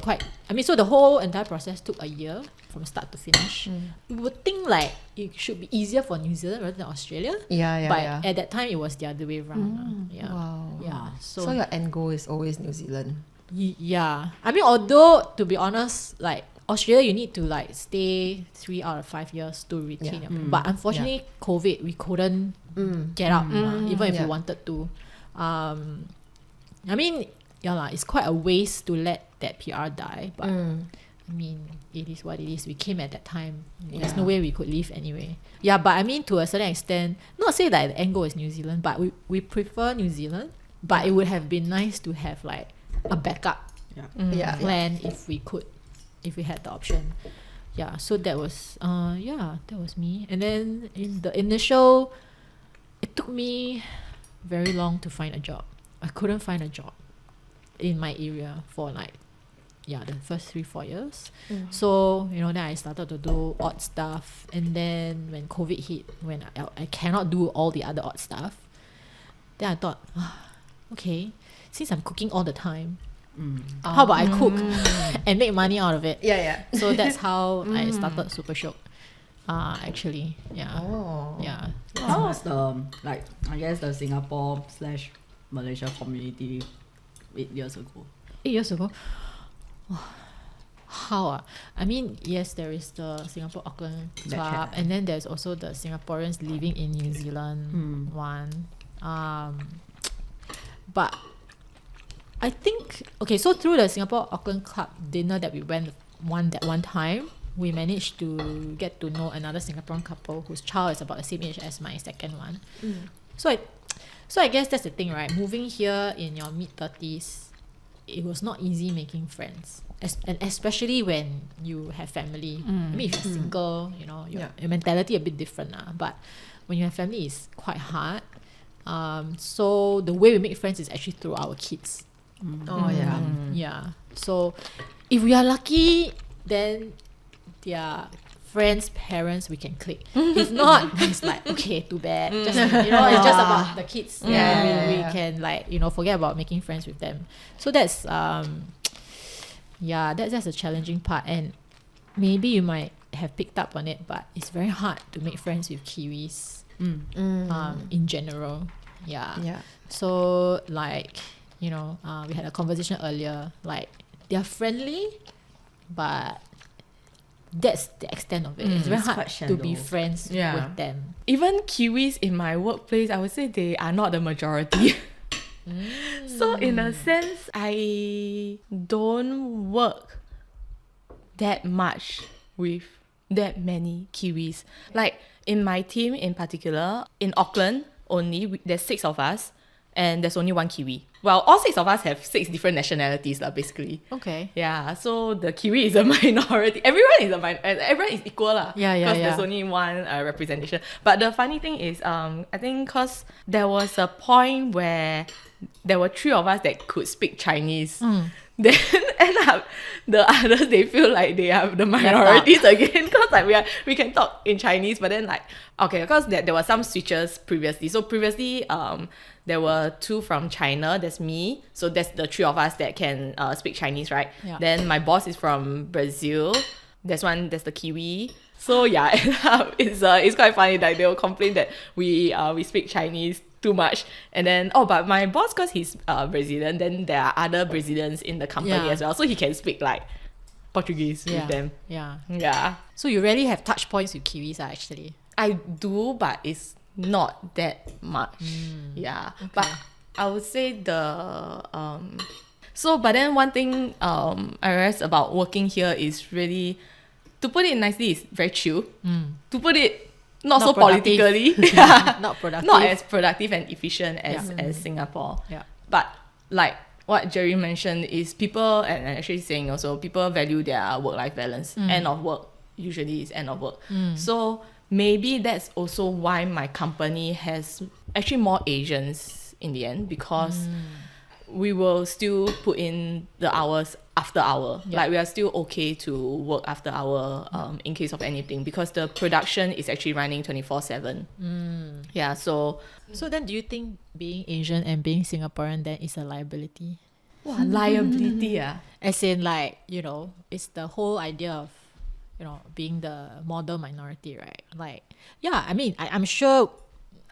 so the whole entire process took a year from start to finish. We would think like it should be easier for New Zealand rather than Australia. But at that time it was the other way around. Wow. So your end goal is always New Zealand. I mean, although to be honest, like Australia, you need to like stay 3 out of 5 years to retain your but unfortunately COVID, we couldn't get out even if we wanted to. I mean, it's quite a waste to let that PR die, but I mean, it is what it is. We came at that time. There's no way we could leave anyway. But I mean, to a certain extent, not say that the end goal is New Zealand, but we prefer New Zealand, but it would have been nice to have like a backup plan if we had the option. So that was that was me. And then in the initial, it took me very long to find a job. I couldn't find a job in my area for like the first 3-4 years. So then I started to do odd stuff, and then when COVID hit, when I cannot do all the other odd stuff, then I thought, okay, since I'm cooking all the time, how about I cook and make money out of it? So that's how I started Super Chope. Actually, How was the I guess the Singapore/Malaysia community 8 years ago? 8 years ago? How? I mean, yes, there is the Singapore Auckland Club, and then there's also the Singaporeans living in New Zealand one. But I think, so through the Singapore Auckland Club dinner that we went one time, we managed to get to know another Singaporean couple whose child is about the same age as my second one. So I guess that's the thing, right? Moving here in your mid-30s, it was not easy making friends, and especially when you have family. I mean, if you're single, your mentality a bit different, but when you have family, it's quite hard. So the way we make friends is actually through our kids. So if we are lucky, then their friends' parents, we can click. If not, it's like, okay, too bad. Just it's just about the kids. We can forget about making friends with them. So that's that's a challenging part, and maybe you might have picked up on it, but it's very hard to make friends with Kiwis in general. So we had a conversation earlier, like they're friendly, but that's the extent of it. It's very hard to be friends with them. Even Kiwis in my workplace, I would say they are not the majority. So in a sense, I don't work that much with that many Kiwis. Like in my team in particular, in Auckland only, there's 6 of us and there's only 1 Kiwi. Well, all 6 of us have 6 different nationalities basically. Okay. Yeah, so the Kiwi is a minority. Everyone is equal lah. Yeah. Because there's only one representation. But the funny thing is, I think because there was a point where there were 3 of us that could speak Chinese. Then end up the others, they feel like they are the minorities again, because like we can talk in Chinese, but then like, okay, because there were some switches previously. So previously there were 2 from China, that's me, so that's the 3 of us that can speak Chinese, right? Yeah. Then my boss is from Brazil, that's the Kiwi. So yeah, it's quite funny, like they will complain that we speak Chinese too much. And then but my boss, because he's Brazilian, then there are other Brazilians in the company as well, so he can speak like Portuguese with them. Yeah, So you really have touch points with Kiwis actually? I do, but it's not that much. Yeah, okay. But I would say but then one thing I realized about working here is really, to put it nicely, is very chill. To put it not so productive. politically, Not productive. not as productive and efficient as Singapore. Yeah. But like what Jerry mentioned is people, and actually saying also, people value their work-life balance. End of work usually is end of work. So maybe that's also why my company has actually more Asians in the end, because we will still put in the hours after hour. Like we are still okay to work after hour in case of anything, because the production is actually running 24/7. Yeah, so then do you think being Asian and being Singaporean then is a liability? liability As in, like, it's the whole idea of being the model minority, right? Like, yeah, I mean, I'm sure,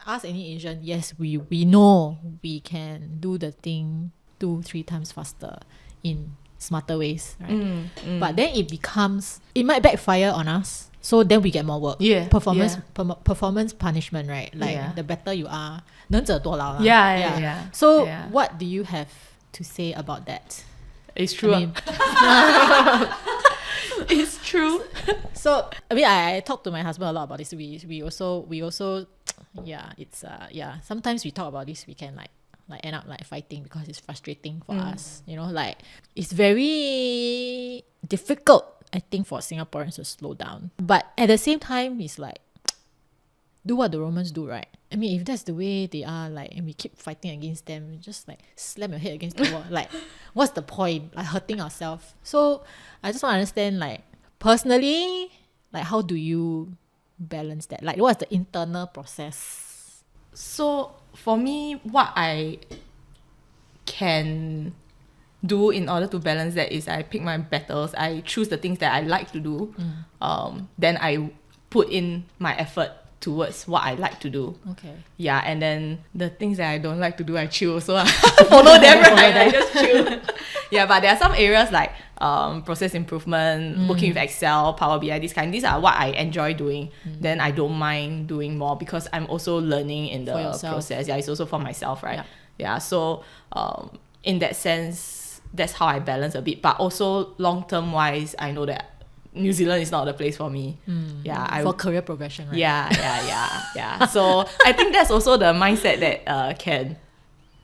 ask any Asian, yes, we know we can do the thing 2-3 times faster in smarter ways, right? But then it might backfire on us, so then we get more work. Performance punishment, right? Like the better you are, 能者多劳 yeah. So what do you have to say about that? It's true. I mean, it's true. So I mean, I talk to my husband a lot about this. We also it's sometimes we talk about this, we can like end up like fighting because it's frustrating for us, like it's very difficult, I think, for Singaporeans to slow down, but at the same time it's like, do what the Romans do, right? I mean, if that's the way they are, like, and we keep fighting against them, just like slam your head against the wall, like what's the point, like hurting ourselves? So I just want to understand, like, personally, like, how do you balance that? Like, what's the internal process? So for me, what I can do in order to balance that is I pick my battles. I choose the things that I like to do. Then I put in my effort towards what I like to do. Okay. Yeah, and then the things that I don't like to do, I chill. So I follow them, right? I just chill. Yeah, but there are some areas like process improvement, working with Excel, Power BI, these are what I enjoy doing. Then I don't mind doing more, because I'm also learning in the process. Yeah, it's also for myself, right? Yeah, so in that sense, that's how I balance a bit. But also long-term wise, I know that New Zealand is not the place for me. For career progression, right? Yeah. So I think that's also the mindset that can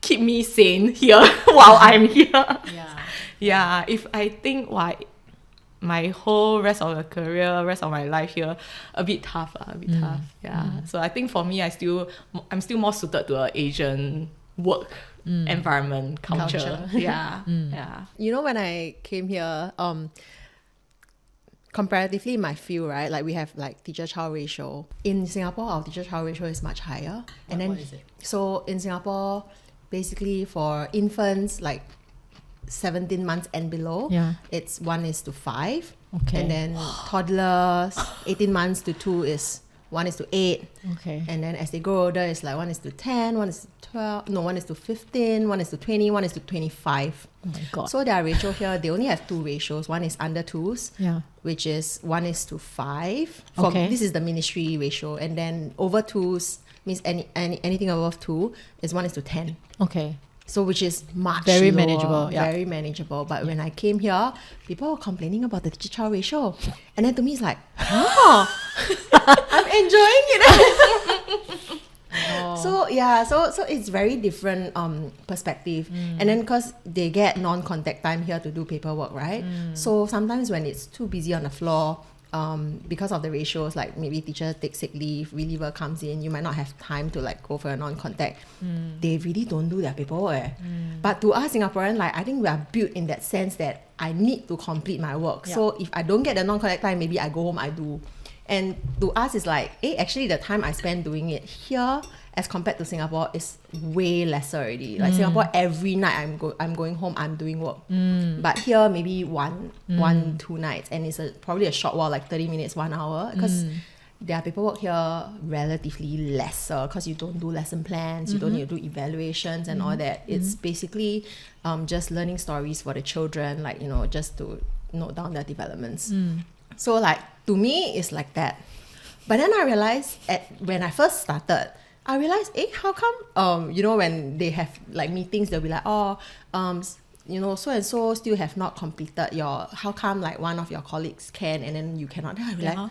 keep me sane here while I'm here. Yeah, if I think my whole rest of the career, rest of my life here, a bit tough. Yeah. So I think for me, I'm still more suited to an Asian work environment, culture. Yeah. When I came here, comparatively in my field, right, like we have like teacher-child ratio. In Singapore, our teacher-child ratio is much higher. What is it? So in Singapore, basically for infants, like 17 months and below, it's 1:5. Okay. And then toddlers, 18 months to 2 is 1:8. Okay. And then as they grow older, it's like 1:10, 1:12, no, 1:15, 1:20, 1:25. Oh my God. So their ratio here, they only have 2 ratios. One is under 2s, which is 1:5. This is the ministry ratio. And then over 2s means anything above 2 is 1:10. Okay. So which is much Very lower, manageable, yeah. very manageable. But when I came here, people were complaining about the teacher-child ratio, and then to me it's like, oh, I'm enjoying it. So yeah, so it's very different perspective. And then because they get non-contact time here to do paperwork, right? So sometimes when it's too busy on the floor, because of the ratios, like maybe teacher takes sick leave, reliever comes in, you might not have time to like go for a non-contact. They really don't do their paperwork. But to us Singaporeans, like I think we are built in that sense that I need to complete my work. So if I don't get the non-contact time, maybe I go home, I do. And to us it's like, actually the time I spend doing it here as compared to Singapore is way lesser already. Like Singapore, every night I'm going home, I'm doing work. But here maybe one, 2 nights, and it's probably a short while, like 30 minutes, 1 hour, because their paperwork here relatively lesser because you don't do lesson plans, you don't need to do evaluations and all that. It's basically just learning stories for the children, like, you know, just to note down their developments. So like to me it's like that. But then I realized when I first started, I realized, how come, you know, when they have like meetings, they'll be like, you know, so and so still have not completed how come like one of your colleagues can and then you cannot? Then I'll be like,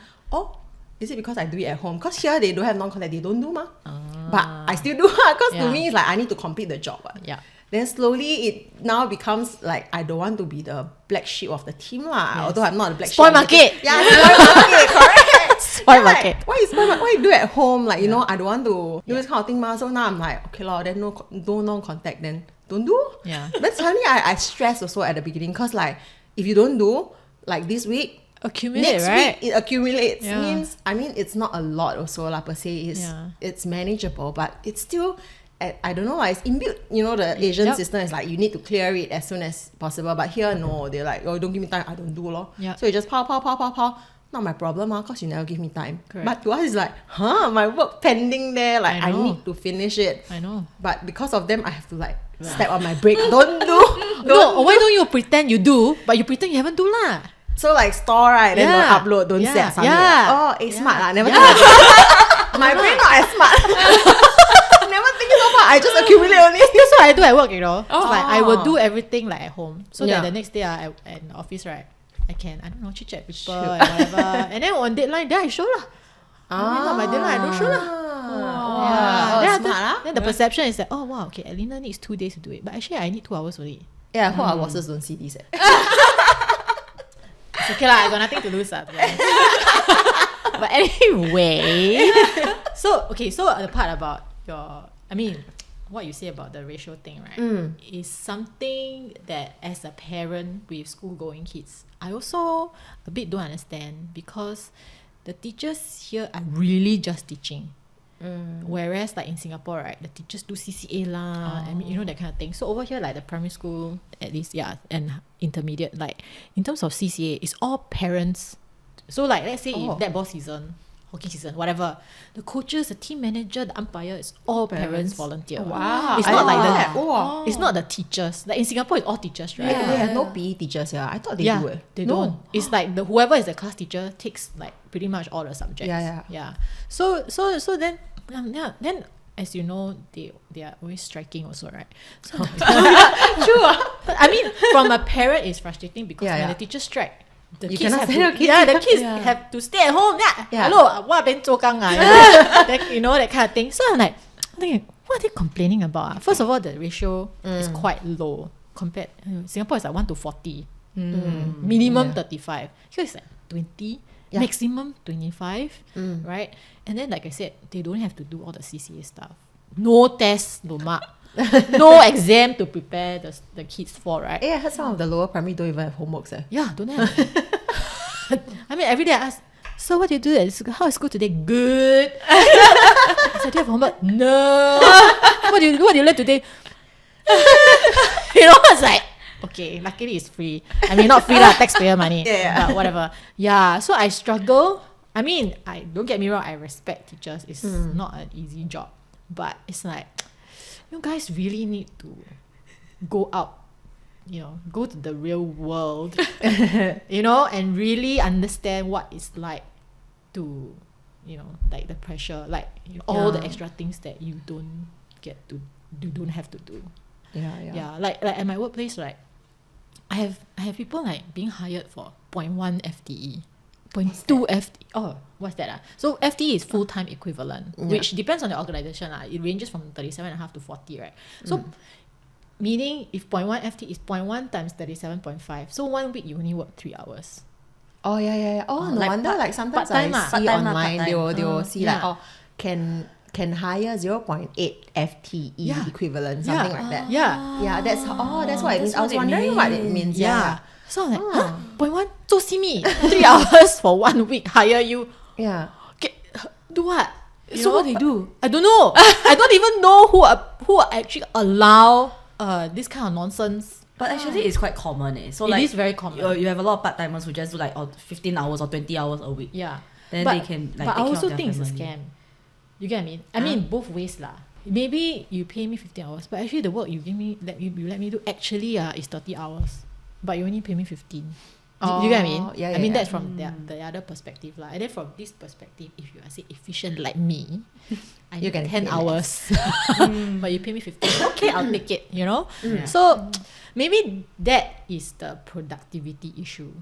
is it because I do it at home? Because here they don't have non-contact, they don't do ma. But I still do because to me it's like I need to complete the job. Then slowly it now becomes like I don't want to be the black sheep of the team lah. Although I'm not a black sheep. Spoil market. Yeah, spoil market, correct. Spoil market. Like, why you do it at home? Like, you know, I don't want to do this kind of thing ma. So now I'm like, okay lor, then no non-contact, then don't do. Yeah. But suddenly I stress also at the beginning because like if you don't do like this week, Accumulate, next right? week it accumulates. Yeah. Means it's not a lot also lah per se. It's manageable, but it's still I don't know, it's inbuilt, you know, the Asian system is like you need to clear it as soon as possible. But here no, they're like, don't give me time, I don't do lor. So you just pow. Not my problem because you never give me time. Correct. But to us it's like, my work pending there, like I need to finish it. I know. But because of them I have to like step on my break. Don't do. Why don't you pretend you do, but you pretend you haven't do lah? So like store, right? Then don't upload, don't set something. Smart lah. Never think of it. My brain not as smart. Never think so far. I just accumulate only. That's what I do at work, you know. So like I will do everything like at home, so that the next day at the office, right, I can, I don't know, chit chat with people and whatever. And then on deadline, then I show lah. Not my deadline, I don't show lah. Then the perception is that, okay, Adlena needs 2 days to do it, but actually I need 2 hours only. Yeah, I hope our bosses don't see this. It's okay lah, I got nothing to lose lah. But anyway, so the part about what you say about the ratio thing, right, is something that as a parent with school-going kids, I also a bit don't understand, because the teachers here are really just teaching. Whereas like in Singapore, right, the teachers do CCA lah, I mean, you know, that kind of thing. So over here, like the primary school, at least, and intermediate, like in terms of CCA, it's all parents. So like let's say if netball season, hockey season, whatever, the coaches, the team manager, the umpire, it's all parents volunteer. Wow. It's not like that. It's not the teachers. Like in Singapore, it's all teachers, right? They have no PE teachers here. I thought they do it. They don't. It's like whoever is the class teacher takes like pretty much all the subjects. So then then as you know, they are always striking also, right? So true. I mean, from a parent, it's frustrating because when the teachers strike, the kids have to, have to stay at home. Hello, what been you know, that kind of thing. So I'm like, what are they complaining about? First of all, the ratio is quite low compared. Singapore is like 1 to 40, minimum 35. Here it's like 20. Maximum 25, right? And then like I said, they don't have to do all the CCA stuff. No tests, no mark. No exam to prepare the kids for, right? I heard some of the lower primary don't even have homeworks. Yeah, don't have. I mean, every day I ask, so what do you do at school? How is school today? Good. I said, do you have homework? No. What do you learn today? You know, it's like, okay, luckily it's free. I mean, not free lah, taxpayer money. But whatever. Yeah, so I struggle. I mean, don't get me wrong, I respect teachers. It's not an easy job. But it's like, you guys really need to go out, you know, go to the real world, you know, and really understand what it's like to, you know, like the pressure, like all the extra things that you don't get to, you don't have to do. Yeah, like at my workplace, right, I have people like being hired for 0.1 FTE, 0.2 FTE. Oh, what's that? So FTE is full-time equivalent, which depends on the organization. It ranges from 37.5 to 40, right? So meaning if 0.1 FTE is 0.1 times 37.5, so 1 week you only work 3 hours. Oh, yeah. Oh, no like wonder, like sometimes part-time I see part-time online, they will see like, yeah. can hire 0.8 FTE equivalent, something like that. Yeah. That's what it means. I was what it wondering what it means. Yeah. So I'm like, huh? 0.1, 做 me 3 hours for 1 week, hire you. Yeah. Okay, do what? So what they do? I don't know. I don't even know who actually allow this kind of nonsense. But actually, it's quite common. So It like, is very common. You have a lot of part-timers who just do like 15 hours or 20 hours a week. Yeah. Then but, they can like but take I care also of their think it's a family. scam. You get what I mean? I mean both ways lah. Maybe you pay me 15 hours, but actually the work you give me you let me do actually is 30 hours. But you only pay me 15. You get what I mean? Yeah, I mean yeah. that's from the other perspective lah. And then from this perspective, if you are say efficient like me, I You need can 10 pay hours. But you pay me 15. Okay, I'll take it, you know? Yeah. So maybe that is the productivity issue.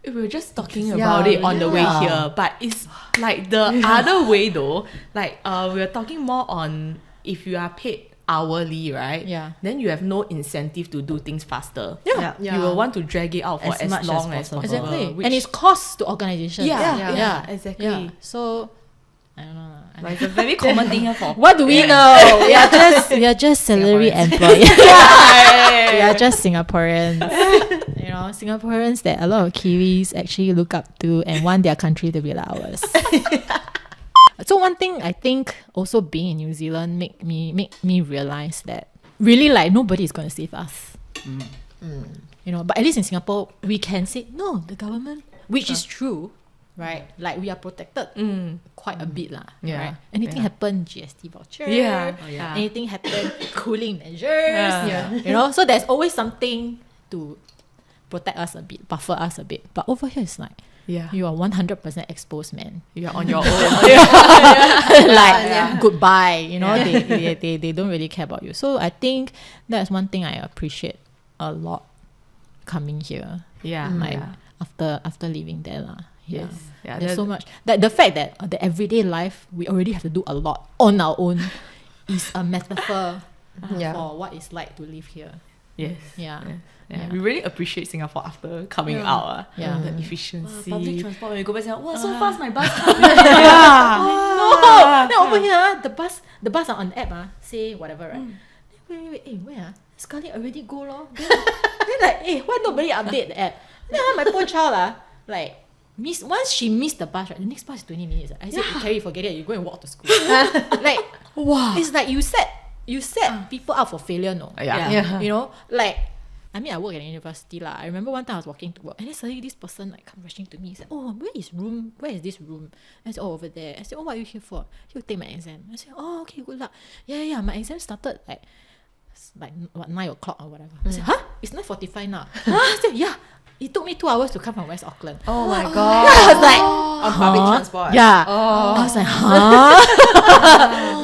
We were just talking about it on the way yeah. here, but it's like the other way though. Like we are talking more on if you are paid hourly, right? Yeah. Then you have no incentive to do things faster. Yeah. You will want to drag it out for As as, much as long as possible. possible. Exactly. which- And it's cost to organizations. Yeah, exactly. Yeah. So I don't know. Like, it's a very common thing here for What do we know? we are just salary employees. We are just Singaporeans. You know, Singaporeans that a lot of Kiwis actually look up to and want their country to be like ours. So one thing I think also being in New Zealand make me realize that really like nobody is going to save us. You know, but at least in Singapore we can say no, the government, which is true. Right, like we are protected quite a bit lah. Yeah. Right, anything happen, GST voucher. Yeah. Anything happen, cooling measures. Yeah. You know, so there's always something to protect us a bit, buffer us a bit. But over here, it's like you are 100% exposed, man. You are on your own. Goodbye. You know, they don't really care about you. So I think that's one thing I appreciate a lot coming here. Yeah. Like after leaving there lah. Yeah. Yes. Yeah, There's that- so much that the fact that the everyday life we already have to do a lot on our own is a metaphor for what it's like to live here. Yes. Yeah. Yeah. We really appreciate Singapore after coming out. Yeah. The efficiency. public transport. When you go back, say, wow, so fast my bus come. Then over here, the bus are on the app say whatever, right? Wait, where Scarlett already go lor. Then like, why nobody update the app? Then my poor child like once she missed the bus, right? The next bus is 20 minutes. I said, Carrie, forget it. You go and walk to school. Like, wow. It's like you set people up for failure, no? Yeah. You know, like, I mean, I work at a university lah. I remember one time I was walking to work, and then suddenly this person like come rushing to me. He said, "Oh, where is this room?" I said, "Oh, over there." I said, "Oh, what are you here for?" He will take my exam. I said, "Oh, okay, good luck." Yeah. My exam started like what 9 o'clock or whatever. I said, "Huh? It's 9:45 now." I said, "Yeah." It took me 2 hours to come from West Auckland. Oh my god. I was like, On public transport. yeah. I was like, huh?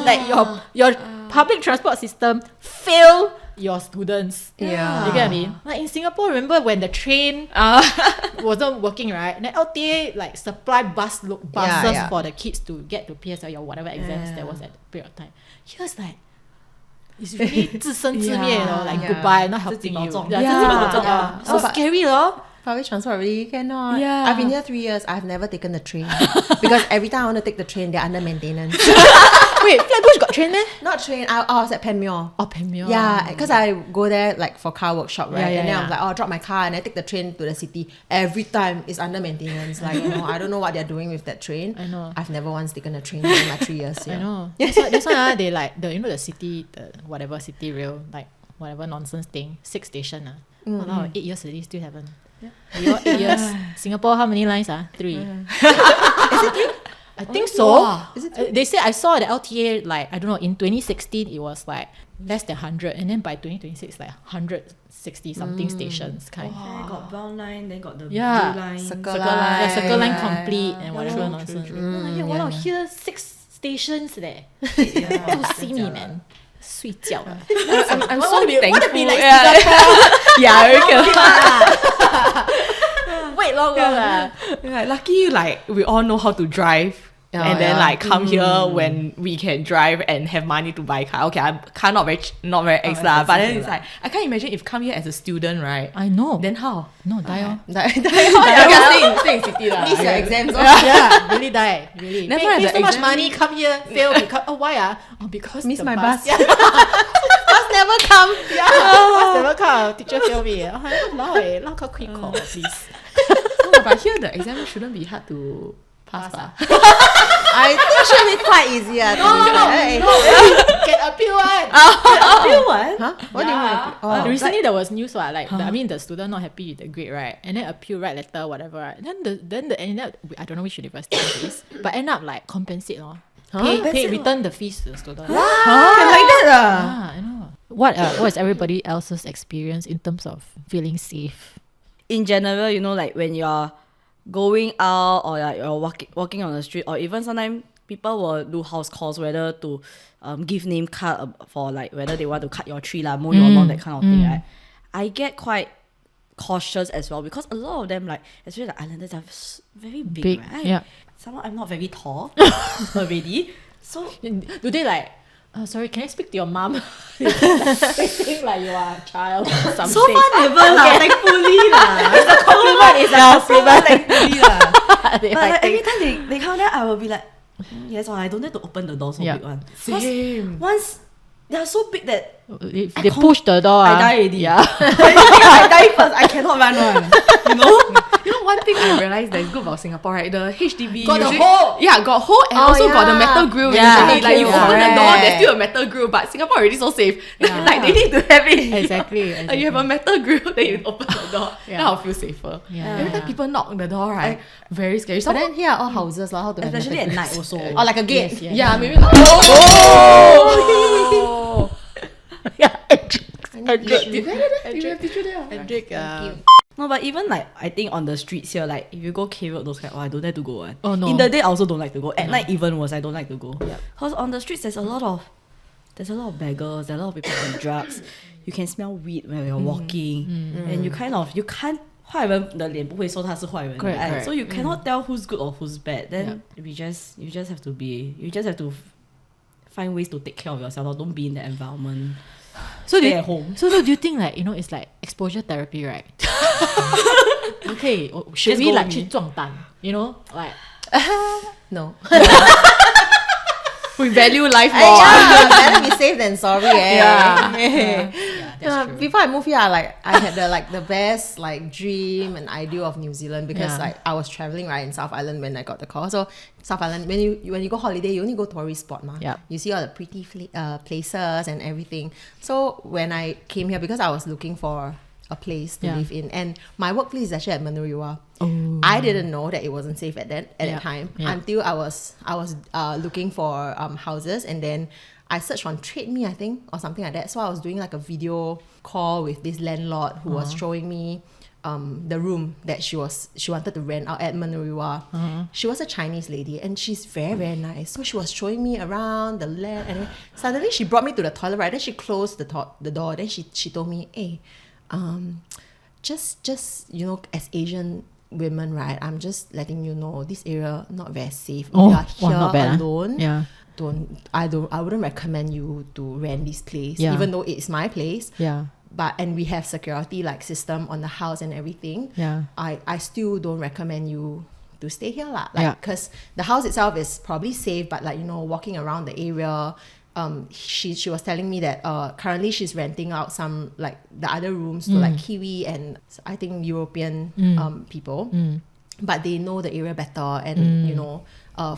Like your public transport system fail your students. Yeah. You get what I mean? Like in Singapore, remember when the train wasn't working, right? And then LTA like supply buses for the kids to get to PSLE or whatever exams that was at the period of time. Here's like it's really 自生自灭 like goodbye, not helping you. 自己保重. So but- scary Public transport really cannot. Yeah. I've been here 3 years. I've never taken the train because every time I want to take the train, they're under maintenance. Wait, Flatbush got train meh? Not train. I was at Penmure. Oh, Penmure. Yeah, because I go there like for car workshop, right? Yeah, and then I yeah. was like, drop my car and I take the train to the city. Every time it's under maintenance. Like, you know, I don't know what they're doing with that train. I know. I've never once taken a train in my 3 years here. I know. That's why they like the city, the whatever city rail, like whatever nonsense thing, 6 station. Wow, 8 years already, still haven't. We all 8 years. Singapore, how many lines? 3. Is it 3? I think so. Is it 3? They say I saw the LTA like I don't know in 2016 it was like less than 100, and then by 2026 like 160 something stations kind. Then got brown line, then got the Yeah. blue line. Circle Yeah, line. circle line Yeah, complete yeah. and whatever nonsense. Wow, here 6 stations there. Yeah. So see me, man. I'm so thankful. be like Yeah, we can. Wait longer. Like, lucky, like, we all know how to drive. And then like come here when we can drive and have money to buy car. Okay, car not very ex lah. But then it's like I can't imagine if come here as a student, right? I know. Then how? No, die off. Stay in city lah. Miss your exams. Yeah, really die. Really. Never Pay mind, the so much exam- money, come here, fail because why because Miss the my bus. Yeah. Bus never come. Yeah. Bus never come. Teacher fail me. Lao quick call, please. No, but here the exam shouldn't be hard to pass lah. I think it should be quite easier. Get appeal one. Appeal one? Huh? What do you mean? Recently there was news the student not happy with the grade, right? And then appeal, write letter, whatever, right? Then the end up, I don't know which university it is, but end up like compensate return the fees to the student. Can like that? I know. What is everybody else's experience in terms of feeling safe? In general, you know, like when you're going out or like you're walking on the street, or even sometimes people will do house calls whether to give name card for like whether they want to cut your tree, mow your lawn, that kind of thing, right? I get quite cautious as well because a lot of them, like especially the islanders, are very big, right? Yeah. Somehow I'm not very tall already, so Do they like? Sorry, can I speak to your mom? They think like you are a child or something. so far never lah, thankfully lah. It's a compliment, thankfully lah. But like, every time they come there, I will be like, yes, I don't need to open the door so big one. Same. Once they are so big that If they push the door, I die already. Yeah. I die first. I cannot run one. You know? You know one thing I realized that is good about Singapore, right? The HDB Got the usually- hole. Yeah, got hole and also got the metal grill. Yeah. Usually, like you Yeah. open the door, Correct. there's still a metal grill. But Singapore already so safe. Yeah. Like they need to have it. Exactly. Like you have a metal grill, then you open the door. Then I'll feel safer. Yeah. Every time people knock on the door, right? Very scary. But So then here are all houses, how to have Especially at metal night grills. also. Or like a gate. Yes, yes. yeah, maybe like oh. Yeah. Hendrik, No, but even like I think on the streets here, like if you go K Road, those kind, I don't like to go. Oh, no. In the day, I also don't like to go. At night, even worse, I don't like to go. Cause on the streets, there's a lot of beggars. There's a lot of people on drugs. You can smell weed when you're walking, and you can't. 坏人的脸不会说他是坏人 Correct, correct. so you cannot tell who's good or who's bad. Then you just have to find ways to take care of yourself. Don't be in the environment. Stay at home. So do you think like it's like exposure therapy, right? Okay, should Just we go like with 去 me. 壮胆, like No. we value life more. Yeah, better be safe than sorry. Yeah. Yeah, before I moved here, I had the best dream and idea of New Zealand because I was traveling right in South Island when I got the call. So South Island, when you go holiday, you only go tourist spot, Yep. You see all the pretty places and everything. So when I came here, because I was looking for a place to live in, and my workplace is actually at Manuriwa. I didn't know that it wasn't safe at that time until I was looking for houses, and then I searched on Trade Me, I think, or something like that. So I was doing like a video call with this landlord who was showing me the room that she wanted to rent out at Manuriwa. She was a Chinese lady and she's very, very nice. So she was showing me around the land, and then suddenly she brought me to the toilet, right? Then she closed the door. Then she told me, hey, just as Asian women, right, I'm just letting you know this area not very safe. If you are here not bad, alone, I I wouldn't recommend you to rent this place, Yeah. even though it's my place. Yeah. And we have security system on the house and everything. Yeah. I still don't recommend you to stay here lah. Yeah. Because the house itself is probably safe, but walking around the area, she was telling me that currently she's renting out some the other rooms to Kiwi and I think European people, but they know the area better, and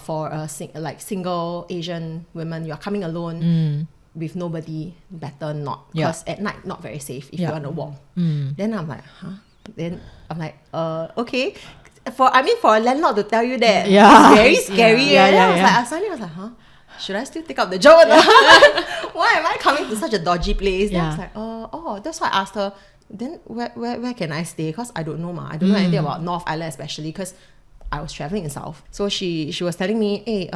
for a single Asian women, you're coming alone with nobody, better not, because at night not very safe if you want to walk. Then I'm like, then I'm like, okay. For a landlord to tell you that, it's very scary. I was like, should I still take up the job? Why am I coming to such a dodgy place? Then I was like, that's why I asked her, then where can I stay? Because I don't know, I don't know anything about North Island especially, because I was traveling in South. So she was telling me, hey,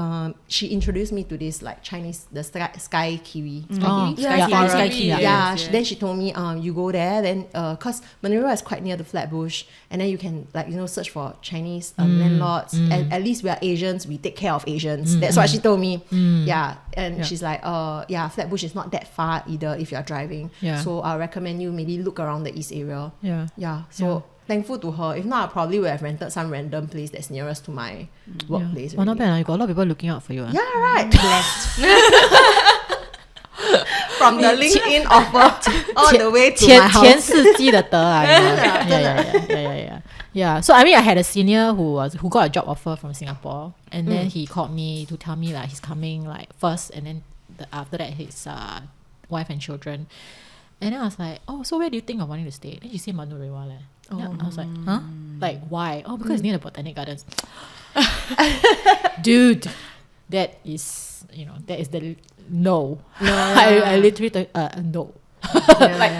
she introduced me to this like Chinese, the sky kiwi. Sky kiwi? Sky kiwi. Yeah. Then she told me, you go there, then cause Manurewa is quite near the Flatbush, and then you can like search for Chinese landlords. At least we are Asians, we take care of Asians. That's what she told me. Yeah, and she's like, Flatbush is not that far either if you're driving. Yeah. So I recommend you maybe look around the east area. Yeah. So. Thankful to her. If not, I probably would have rented some random place that's nearest to my workplace. Well, not bad. You got a lot of people looking out for you. Yeah, right. Blessed. From the LinkedIn offer all the way to my house. 前世积的德啊. Yeah. So I mean, I had a senior who got a job offer from Singapore, and then he called me to tell me like he's coming like first, and then after that his wife and children. And then I was like, oh, so where do you think of wanting to stay? Then she said Manurewa leh. I was like, huh? Like, why? Oh, because it's near the Botanic Gardens. Dude, that is the no. I literally no.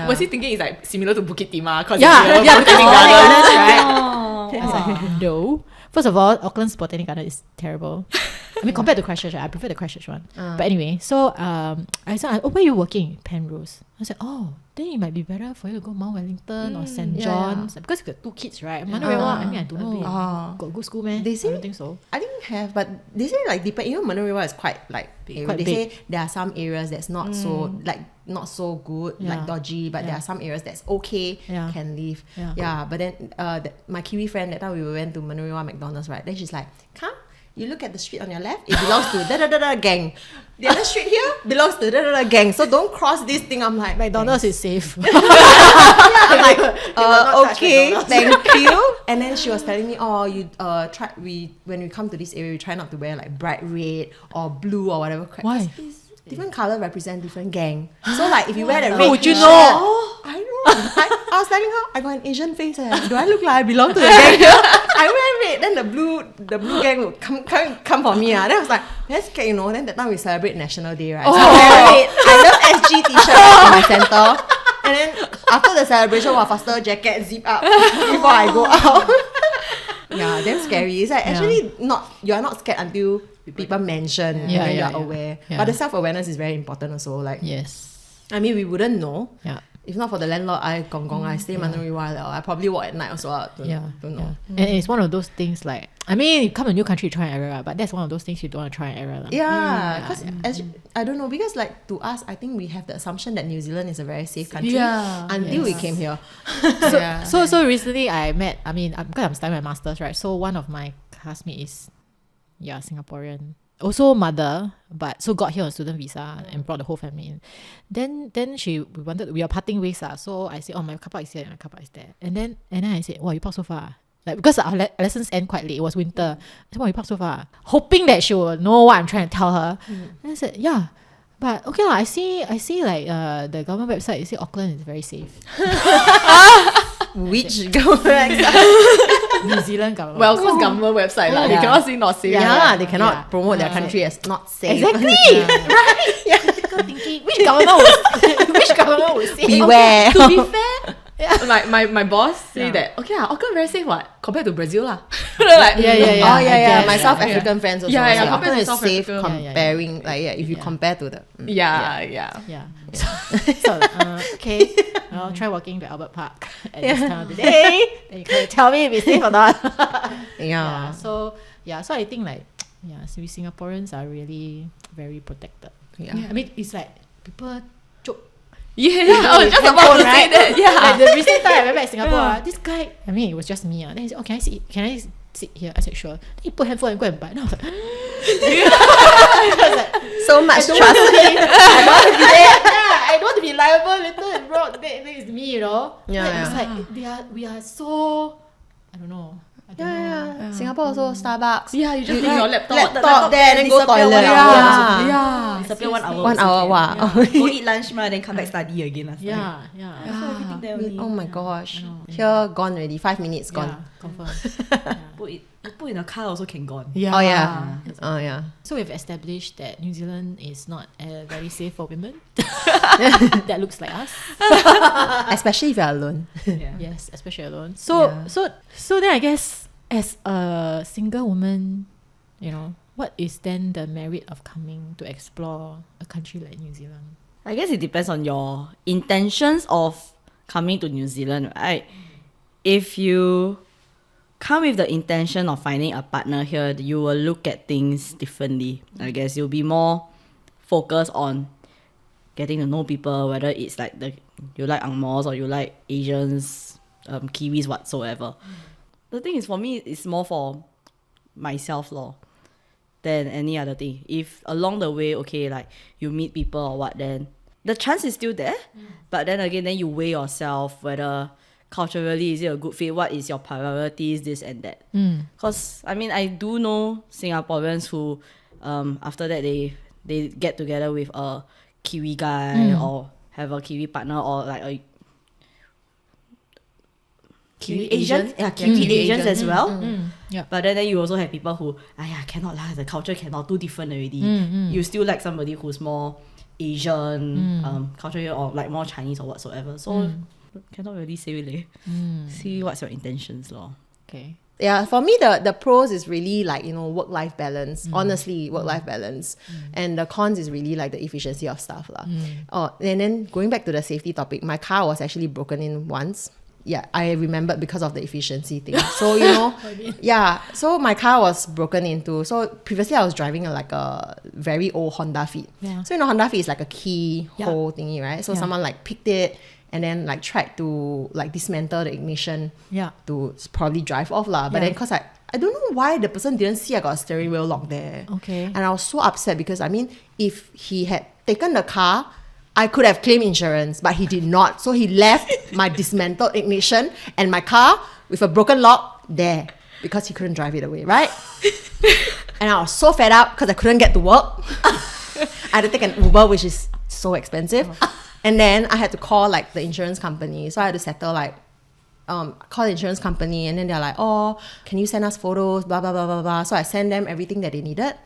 Was he thinking it's like similar to Bukit Timah? Botanic Gardens, right? I was like, no. First of all, Auckland's Botanic Garden is terrible. I mean, compared to Christchurch, I prefer the Christchurch one. But anyway, so I said, where are you working? Penrose. I said, then it might be better for you to go Mount Wellington or St. John's. Because you got 2 kids, right? Manurewa, I mean, I don't know. Got good school, man. They say, I don't think so. I think have, but they say like Manurewa is quite like big. They say there are some areas that's not so good, like dodgy, but there are some areas that's okay, can live. Yeah, but then my Kiwi friend, that time we went to Manurewa McDonald's, right? Then she's like, come, you look at the street on your left, it belongs to da-da-da-da gang. The other street here belongs to da-da-da gang. So don't cross this thing. I'm like, McDonald's is safe. I'm like, okay, thank you. And then she was telling me, when we come to this area, we try not to wear like bright red or blue or whatever. Why? Different colour represent different gang. So like if you wear the red, how would you t-shirt, know? I know. I was telling her, I got an Asian face. Do I look like I belong to the gang here? I wear red, then the blue gang will come for me. Then I was like, that's okay, Then that time we celebrate National Day, right? So I wear red. I love SG t-shirt in my center. And then after the celebration, faster jacket zip up before I go out. Yeah, damn scary. It's like actually you are not scared until people mention and then you are aware. But the self-awareness is very important also. Like, yes. I mean, we wouldn't know. Yeah. If not for the landlord, I stay Manurewa. I probably walk at night also. Don't know. And it's one of those things like, I mean, you come to a new country, try and error, but that's one of those things you don't want to try and error. Because I don't know, because like to us, I think we have the assumption that New Zealand is a very safe country until we came here. So recently I met, I mean, because I'm studying my master's, right? So one of my classmates is, Singaporean. Also mother, but so got here on student visa and brought the whole family in. Then we are parting ways. So I said, my car park is here and my car park is there. And then I said, wow, you park so far. Like, because our lessons end quite late, it was winter. I said, wow, you park so far. Hoping that she will know what I'm trying to tell her. And I said, yeah. But okay, I see like the government website, it says Auckland is very safe. Which government? New Zealand government. Well, of course, government website lah. They cannot say not safe. They cannot promote their country as not safe. Exactly. Right. Thinking, which government would say? Beware. To be fair, my boss say that Auckland very safe what compared to Brazil lah. My South African friends also. Compared to Auckland is safe comparing if you compare to the So okay, I'll try walking to Albert Park at this time of the day. Then you can tell me if it's safe or not. So I think like so we Singaporeans are really very protected. I mean, it's like people joke. I was just about to say that. Like the recent time I went back to Singapore, this guy, I mean, it was just me. Then he said, can I sit here? I said, sure. Then he put handphone and go and buy. And I was like, so much trust. I don't want to be liable later and brought that is me, It's like we are so, I don't know. Singapore also Starbucks. Yeah, you just leave your laptop there and then go toilet. Disappear 1 hour. 1 hour, wow. Go eat lunch, then come back study again. So everything there only. Oh my gosh. Here gone already. 5 minutes gone. Confirm. Put in a car also can gone. So we've established that New Zealand is not very safe for women. That looks like us. Especially if you're alone. Yes, especially alone. So then I guess As a single woman, what is then the merit of coming to explore a country like New Zealand? I guess it depends on your intentions of coming to New Zealand, right? If you come with the intention of finding a partner here, you will look at things differently. I guess you'll be more focused on getting to know people, whether it's like you like Ang Mohs or you like Asians, Kiwis, whatsoever. The thing is, for me, it's more for myself than any other thing. If along the way, okay, like you meet people or what, then the chance is still there. But then again, then you weigh yourself whether culturally is it a good fit, what is your priorities, this and that. Because I do know Singaporeans who after that they get together with a Kiwi guy or have a Kiwi partner or like a Kiwi Asians, Kiwi Asians as well. Yeah. But then you also have people who, cannot lah, the culture cannot, too different already. You still like somebody who's more Asian culture or like more Chinese or whatsoever. So cannot really say really. See what's your intentions Okay. Yeah, for me the pros is really like, work-life balance. Honestly, work-life balance. And the cons is really like the efficiency of stuff lah. And then going back to the safety topic, my car was actually broken in once. Yeah, I remembered because of the efficiency thing. So, so my car was broken into. So previously I was driving like a very old Honda Fit. Yeah. So, Honda Fit is like a key hole thingy, right? So someone like picked it and then like tried to like dismantle the ignition to probably drive off lah. But then because I don't know why the person didn't see I got a steering wheel lock there. Okay. And I was so upset because if he had taken the car, I could have claimed insurance, but he did not. So he left my dismantled ignition and my car with a broken lock there because he couldn't drive it away, right? And I was so fed up because I couldn't get to work. I had to take an Uber, which is so expensive. And then I had to call like the insurance company. So I had to settle like, call the insurance company, and then they're like, oh, can you send us photos, blah, blah, blah, blah, blah. So I sent them everything that they needed.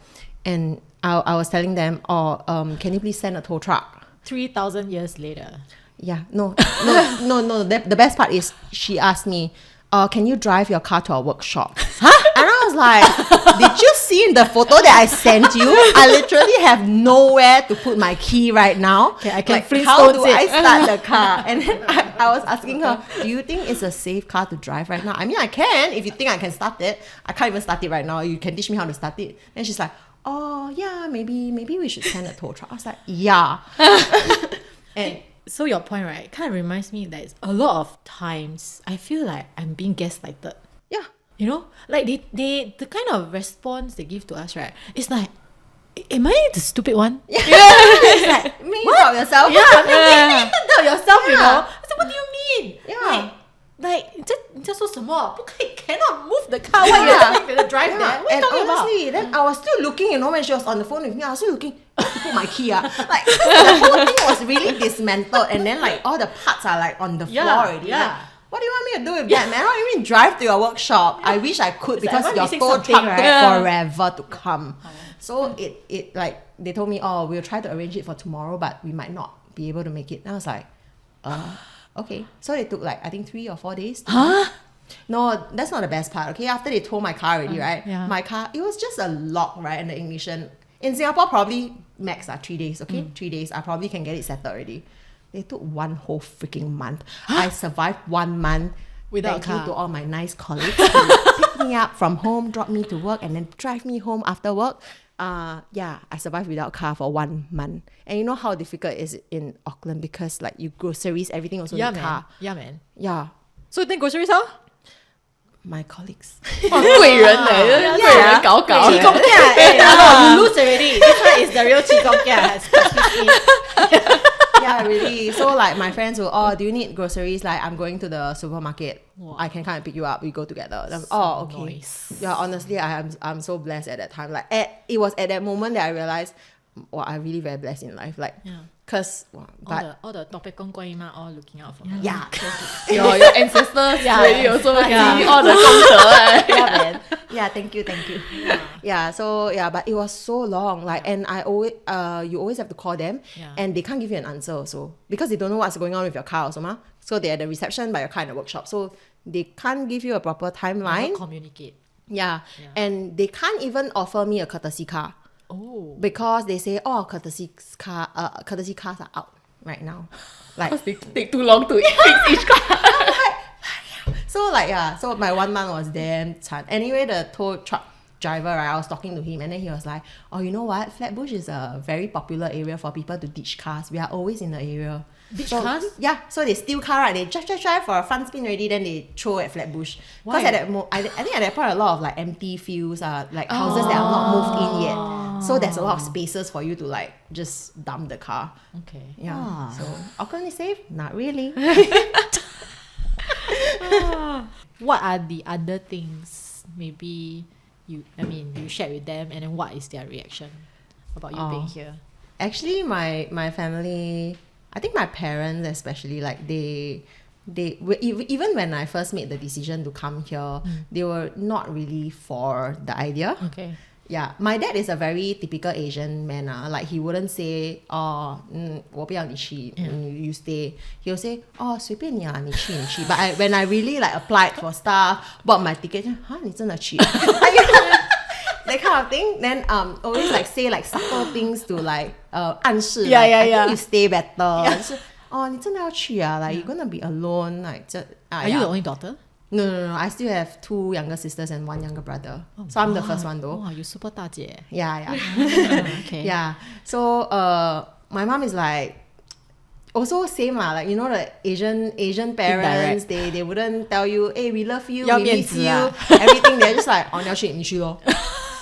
And I was telling them, can you please send a tow truck? 3,000 years later. Yeah, no. The best part is she asked me, can you drive your car to a workshop? Huh? And I was like, did you see in the photo that I sent you? I literally have nowhere to put my key right now. Okay, I can like, how do Flintstones I it. start the car? And then I was asking her, do you think it's a safe car to drive right now? I can, if you think I can start it. I can't even start it right now. You can teach me how to start it. And she's like, oh yeah, maybe we should send a tow truck. I was like, yeah. And so your point, right, kind of reminds me that a lot of times I feel like I'm being gaslighted. yeah, Like they the kind of response they give to us, right? It's like, am I the stupid one? yeah. It's like, me doubt yourself. Yeah, doubt yourself, Yeah. So what do you mean? Yeah. Like 这说什么？不可以 cannot move the car while you're gonna drive there. What are you And talking about? honestly, then I was still looking, when she was on the phone with me, I was still looking to put my key. Like, the whole thing was really dismantled, and then like all the parts are like on the floor already. Yeah. Like, what do you want me to do with that, man? How do you mean drive to your workshop? I wish I could, because like, your missing tow something, truck right? took forever to come. So it like, they told me, oh, we'll try to arrange it for tomorrow, but we might not be able to make it. And I was like, okay. So it took like, I think 3 or 4 days. No, that's not the best part. Okay, after they towed my car already, right? Yeah. My car, it was just a lock, right, and the ignition. In Singapore, probably max 3 days. Okay, 3 days. I probably can get it settled already. They took 1 whole freaking month. I survived 1 month Without thank you car. to all my nice colleagues who picked me up from home, drop me to work, and then drive me home after work. I survived without car for 1 month. And you know how difficult is it in Auckland, because like you groceries, everything also Yeah, need man. car. Yeah, man. Yeah, So you think groceries how? my colleagues. 贵人来的，贵人搞搞。 Qi Gong Kia. You lose already. This one is the real Qi Gong Kia. Excuse me. Yeah, really. So like my friends will, do you need groceries? Like, I'm going to the supermarket. Wow. I can come and pick you up. We go together. Then, So okay. nice. Yeah, honestly, I'm so blessed at that time. Like, it was at that moment that I realized, I'm really very blessed in life. Like, Yeah. cause, All the topic gong guai ma all looking out for me. yeah. Your ancestors Yeah. really also Yeah. see all the 功德 Yeah, man. Yeah, thank you. Yeah, so yeah, but it was so long. Like, and I always, you always have to call them, and they can't give you an answer also because they don't know what's going on with your car also, ma. So they're at the reception, but your car in the workshop, so they can't give you a proper timeline. Communicate. Yeah, and they can't even offer me a courtesy car. Oh. Because they say, courtesy cars are out right now. Like, Because they take too long to fix each car. So my 1 month was damn sad. Anyway, the tow truck driver, right, I was talking to him, and then he was like, oh, you know what? Flatbush is a very popular area for people to ditch cars. We are always in the area. Ditch cars? Yeah, so they steal car, right? They drive for a front spin already, then they throw at Flatbush. Why? Because I think at that point, a lot of like empty fields are like houses that are not moved in yet. So there's a lot of spaces for you to like just dump the car. Okay. Yeah. So awkwardly safe? Not really. What are the other things maybe you shared with them, and then what is their reaction about you being here? Actually, my family, I think my parents especially, like they even when I first made the decision to come here, they were not really for the idea. Okay. Yeah, my dad is a very typical Asian man. Like he wouldn't say, 我不要你去, you stay. He'll say, 随便你啊，你去. But when I really like applied for stuff, bought my ticket, 你真的去? That kind of thing. Then always like say like subtle things to like 暗示 like, I think you stay better. 就是 你真的要去啊? Like you're gonna be alone. Like Are you the only daughter? No. I still have 2 younger sisters and 1 younger brother. So I'm the first one though. Wow, you're super 大姐. Yeah. Okay. Yeah. So my mom is like also same lah. Like you know the Asian parents, they wouldn't tell you, hey, we love you, we miss you, everything. They're just like, 你要去你去咯.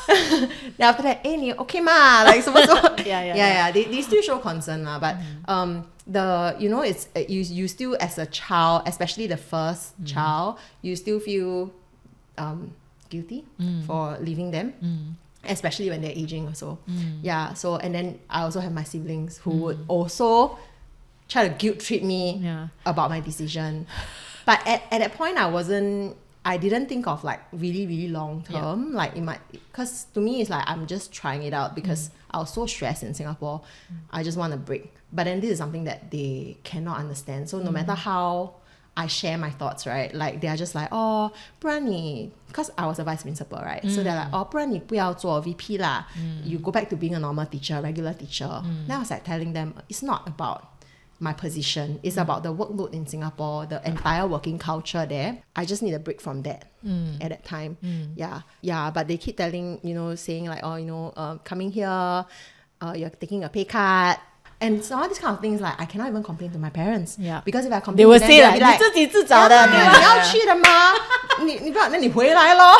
Then after that, 你 okay 嘛? Like so. Yeah. They still show concern lah, but it's you still as a child, especially the first child, you still feel guilty for leaving them. Especially when they're aging also. Yeah, so and then I also have my siblings who would also try to guilt trip me about my decision. But at that point I didn't think of like really, really long term. Like because to me it's like I'm just trying it out because I was so stressed in Singapore. I just want a break. But then this is something that they cannot understand. So no matter how I share my thoughts, right? Like they are just like, 不然你 because I was a vice principal, right? So they're like, 不然你不要做 VP 啦. You go back to being a normal teacher, regular teacher. Then I was like telling them, it's not about my position. It's about the workload in Singapore, the entire working culture there. I just need a break from that at that time. Yeah. But they keep telling, saying like, coming here, you're taking a pay cut. And so all these kind of things, like I cannot even complain to my parents. Yeah. Because if I complain They will to them, say they'll like, be like, 你自己自找的。你要去的吗？你不要，那你回来咯。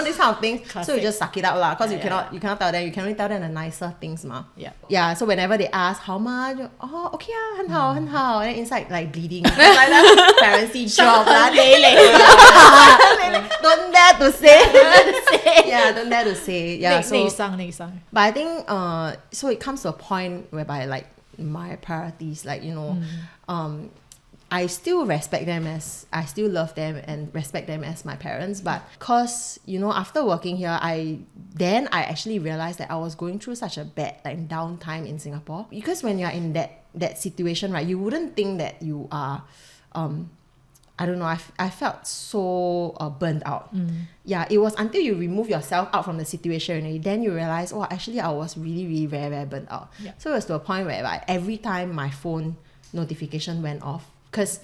This kind of things. So you just suck it up lah. Because you cannot tell them. You can only tell them the nicer things ma. Yeah. So whenever they ask how much, okay 很好很好. And then inside like bleeding. Like that parency job lah. Don't dare to say. Yeah, don't dare to say. Yeah. So 内伤. But I think so it comes to a point whereby like my priorities, like I still respect them I still love them and respect them as my parents, but cause after working here I actually realized that I was going through such a bad like downtime in Singapore. Because when you're in that situation, right, you wouldn't think that you are I don't know, I felt so burnt out. Yeah, it was until you remove yourself out from the situation and then you realize, actually I was really, really very, very burnt out. So it was to a point where like, every time my phone notification went off, because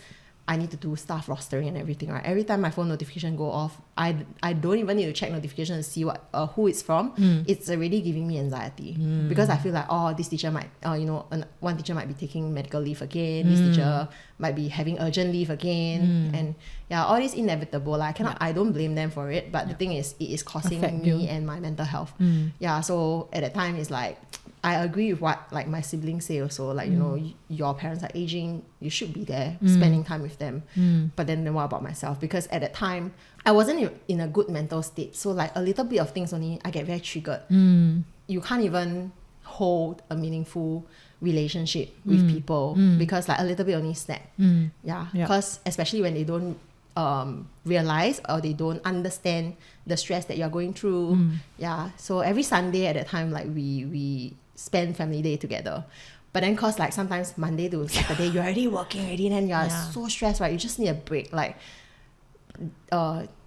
I need to do staff rostering and everything, right? Every time my phone notification go off, I don't even need to check notification to see what who it's from. It's already giving me anxiety because I feel like this teacher might one teacher might be taking medical leave again. This teacher might be having urgent leave again, and all this inevitable. Like I don't blame them for it, but the thing is, it is costing me and my mental health. So at that time, it's like I agree with what like my siblings say also, like your parents are aging, you should be there spending time with them. But then what about myself? Because at that time I wasn't in a good mental state, so like a little bit of things only I get very triggered. You can't even hold a meaningful relationship with people because like a little bit only snap. Because especially when they don't realize or they don't understand the stress that you're going through. Yeah, so every Sunday at that time, like we spend family day together. But then cause like sometimes Monday to Saturday you're already working already, then you're so stressed, right? You just need a break. Like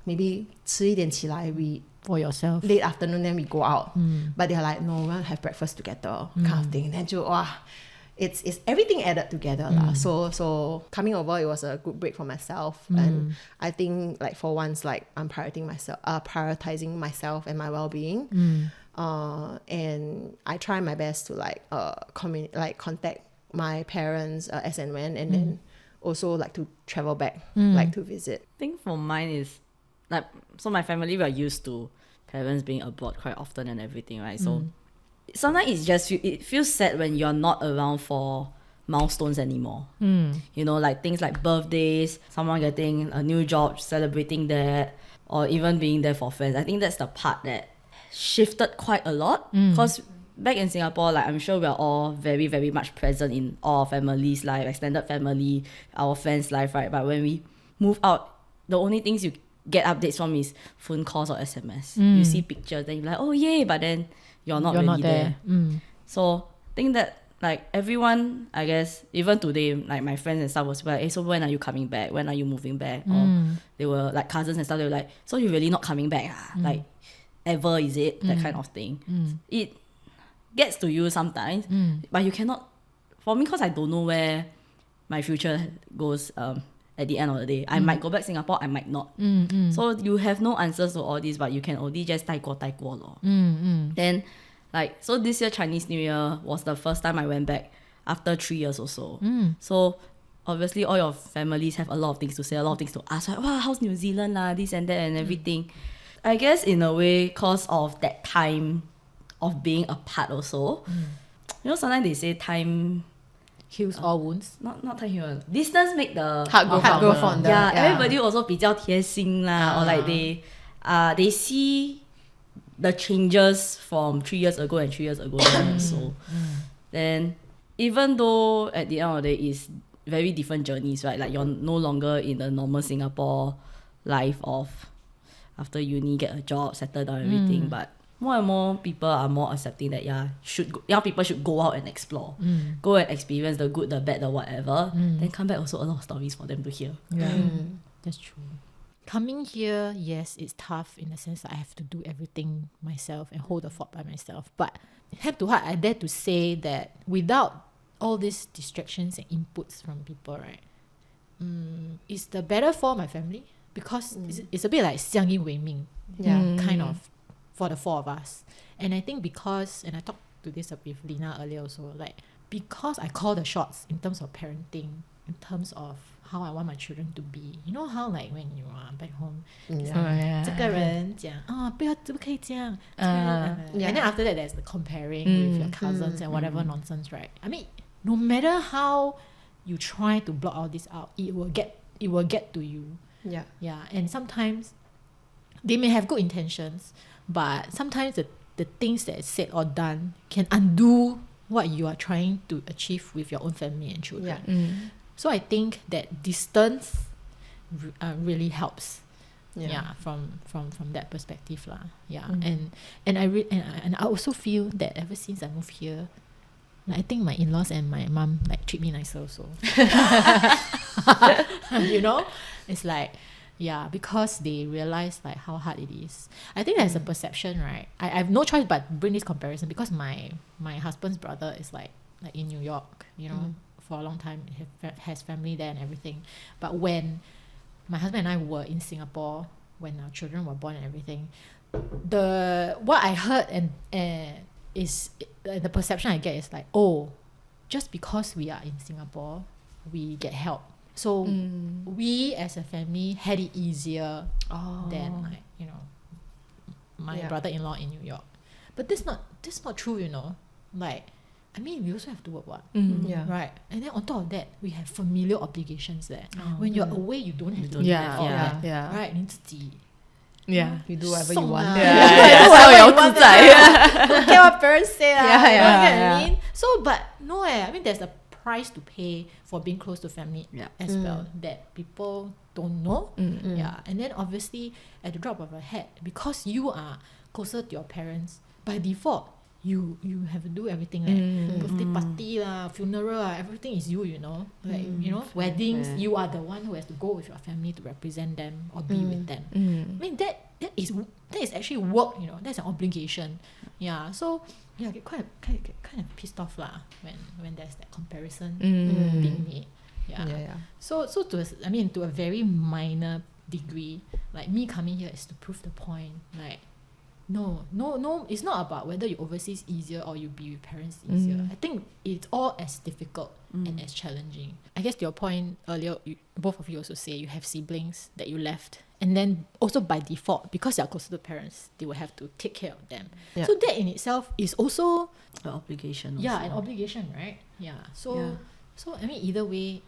maybe 迟一点起来 we for yourself. late afternoon then we go out. But they're like, no, we want to have breakfast together, kind of thing. Then it's everything added together lah. So coming over, it was a good break for myself. And I think like for once, like I'm prioritizing myself and my well-being. And I try my best to like contact my parents as and when, and then also like to travel back, like to visit. I think for mine is like, so my family, we are used to parents being abroad quite often and everything, right? So sometimes it's just, it feels sad when you're not around for milestones anymore. You know, like things like birthdays, someone getting a new job, celebrating that, or even being there for friends. I think that's the part that shifted quite a lot, because back in Singapore, like I'm sure we're all very, very much present in all our families' life, extended family, our friends' life, right? But when we move out, the only things you get updates from is phone calls or SMS. You see pictures, then you're like, oh yay, but then you're not really there. So I think that like everyone, I guess, even today, like my friends and stuff was like, hey, so when are you coming back? When are you moving back? Or they were like cousins and stuff, they were like, so you're really not coming back? Like, ever is it? That kind of thing. It gets to you sometimes, but you cannot, for me, because I don't know where my future goes at the end of the day. I might go back Singapore, I might not. So you have no answers to all this, but you can only just 带过咯. Then like, so this year Chinese New Year was the first time I went back after 3 years or so. So obviously all your families have a lot of things to say, a lot of things to ask, like, wow, how's New Zealand lah, this and that and everything. I guess in a way, because of that time of being apart also, you know, sometimes they say time heals all wounds. Not time heals. Distance make the Heart grow fonder. Yeah, everybody also 比较贴心啦, or like they see the changes from 3 years ago and 3 years ago also. Then even though at the end of the day it's very different journeys, right? Like you're no longer in the normal Singapore life of after uni, get a job, settle down, everything. But more and more people are more accepting that young people should go out and explore, go and experience the good, the bad, the whatever. Then come back, also a lot of stories for them to hear. That's true. Coming here, yes, it's tough in the sense that I have to do everything myself and hold the fort by myself. But heart to heart, I dare to say that without all these distractions and inputs from people, right, it's the better for my family. Because it's a bit like 相依为命, kind of, for the four of us. And I think because, and I talked to this with Lina earlier also, like because I call the shots in terms of parenting, in terms of how I want my children to be. You know how like when you are back home, 这个人讲不可以这样, and then after that there's the comparing with your cousins and whatever nonsense, right? I mean, no matter how you try to block all this out, it will get to you. Yeah, and sometimes they may have good intentions, but sometimes the things that is said or done can undo what you are trying to achieve with your own family and children. So I think that distance really helps. From that perspective lah. And I also feel that ever since I moved here, I think my in-laws and my mum like treat me nicer also. You know, it's like because they realize like how hard it is. I think there's a perception, right? I have no choice but bring this comparison because my husband's brother is like in New York, you know, for a long time, he has family there and everything. But when my husband and I were in Singapore, when our children were born and everything, what I heard and is the perception I get is like, oh, just because we are in Singapore, we get help. So we as a family had it easier than like, you know, my brother-in-law in New York. But that's not true, you know. Like, I mean, we also have to work, right? And then on top of that, we have familial obligations there. When you're away, you don't have to do that. Right? 你自己 you do whatever you want. Don't care what parents say. You know what I mean? So, but no, I mean, there's a price to pay for being close to family as well that people don't know. Yeah, and then obviously at the drop of a hat, because you are closer to your parents, by default you have to do everything, like birthday party lah, funeral lah, everything is you know, like you know, weddings, you are the one who has to go with your family to represent them or be with them. I mean that is actually work, you know, that's an obligation. Yeah, so yeah, I get kind of pissed off lah when there's that comparison being made. Yeah. So to a very minor degree, like me coming here is to prove the point. Like no, it's not about whether you overseas easier or you be with parents easier. I think it's all as difficult and as challenging. I guess to your point earlier, both of you also say you have siblings that you left, and then also by default, because you're closer to parents, they will have to take care of them. So that in itself is also an obligation. An obligation, right? So I mean, either way,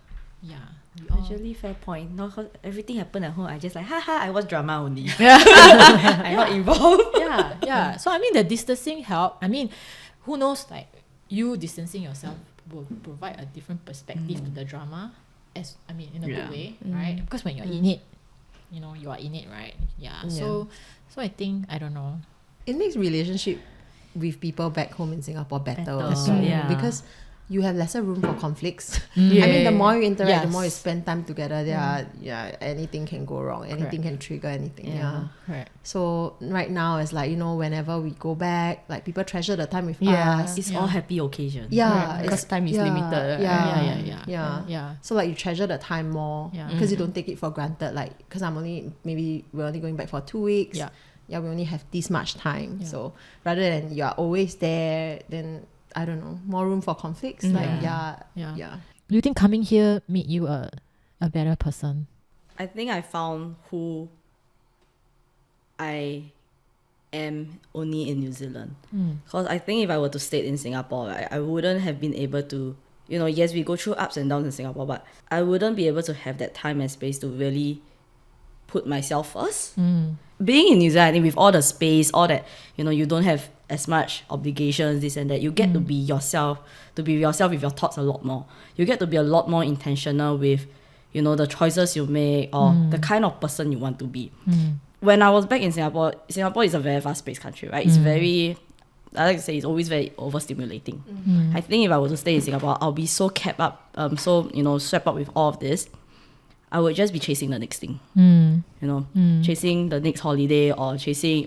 actually fair point. No, cause everything happened at home, I just like I watch drama only. I'm not involved. So I mean, the distancing help. I mean, who knows, like you distancing yourself will provide a different perspective to the drama, as I mean, in a good way, right? Because when you're in it, you know, you are in it, right? So I think, I don't know, it makes relationship with people back home in Singapore better also, because you have lesser room for conflicts. I mean, the more you interact, the more you spend time together, anything can go wrong, anything can trigger anything. Correct. So right now it's like, you know, whenever we go back, like people treasure the time with us. It's all happy occasion. Because time is limited. So like you treasure the time more, because you don't take it for granted. Like, because we're only going back for 2 weeks. We only have this much time. So rather than you are always there, then I don't know, more room for conflicts. Do you think coming here made you a better person? I think I found who I am only in New Zealand. Because I think if I were to stay in Singapore, I wouldn't have been able to, you know, yes, we go through ups and downs in Singapore, but I wouldn't be able to have that time and space to really put myself first. Being in New Zealand, I think with all the space, all that, you know, you don't have as much obligations, this and that. You get to be yourself, with your thoughts a lot more. You get to be a lot more intentional with, you know, the choices you make or the kind of person you want to be. When I was back in Singapore is a very fast-paced country, right? It's very, I like to say, it's always very overstimulating. I think if I was to stay in Singapore, I'll be so kept up, swept up with all of this. I would just be chasing the next thing, you know, chasing the next holiday or chasing,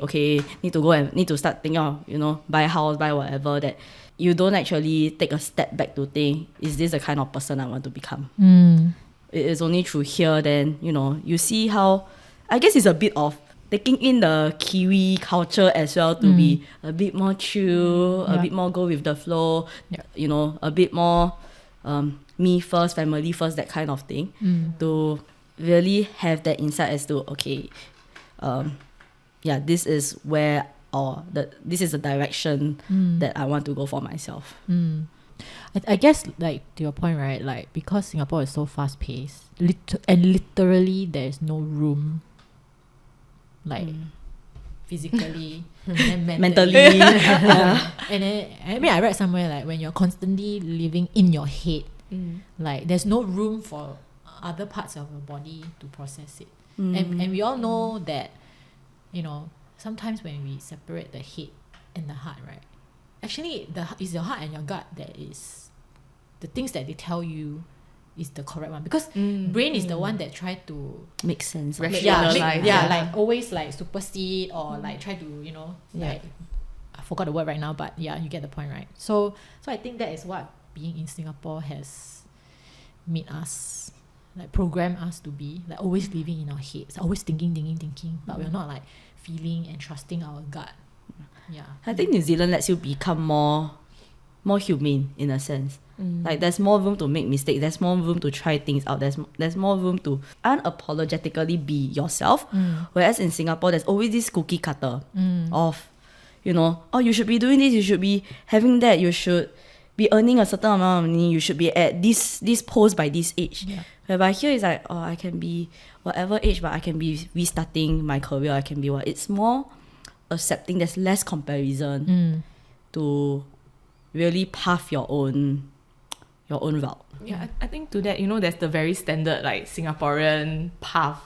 need to start thinking of, you know, buy a house, buy whatever, that you don't actually take a step back to think, is this the kind of person I want to become? It is only through here, then, you know, you see how, I guess it's a bit of taking in the Kiwi culture as well, to be a bit more chill, a bit more go with the flow, you know, a bit more me first, family first, that kind of thing, to really have that insight as to, this is where, this is the direction that I want to go for myself. I guess, like, to your point, right, like, because Singapore is so fast paced, and literally there is no room, like physically and mentally. And then, I mean, I read somewhere, like, when you're constantly living in your head, like, there's no room for other parts of your body to process it. And we all know that, you know, sometimes when we separate the head and the heart, right, actually it's your heart and your gut that is the things that they tell you is the correct one, because brain is the one that try to make sense, like always like supersede or like try to, you know, like, I forgot the word right now, but you get the point, right? So I think that is what being in Singapore has made us, like, program us to be, like, always living in our heads, always thinking, but we're not like feeling and trusting our gut. I think New Zealand lets you become more humane in a sense. Like, there's more room to make mistakes, there's more room to try things out, there's more room to unapologetically be yourself. Whereas in Singapore, there's always this cookie cutter of, you know, you should be doing this, you should be having that, you should be earning a certain amount of money, you should be at this post by this age. Whereby here is like, I can be whatever age, but I can be restarting my career, I can be what. It's more accepting, there's less comparison to really path your own your own route. Yeah, I think to that, there's the very standard like Singaporean path,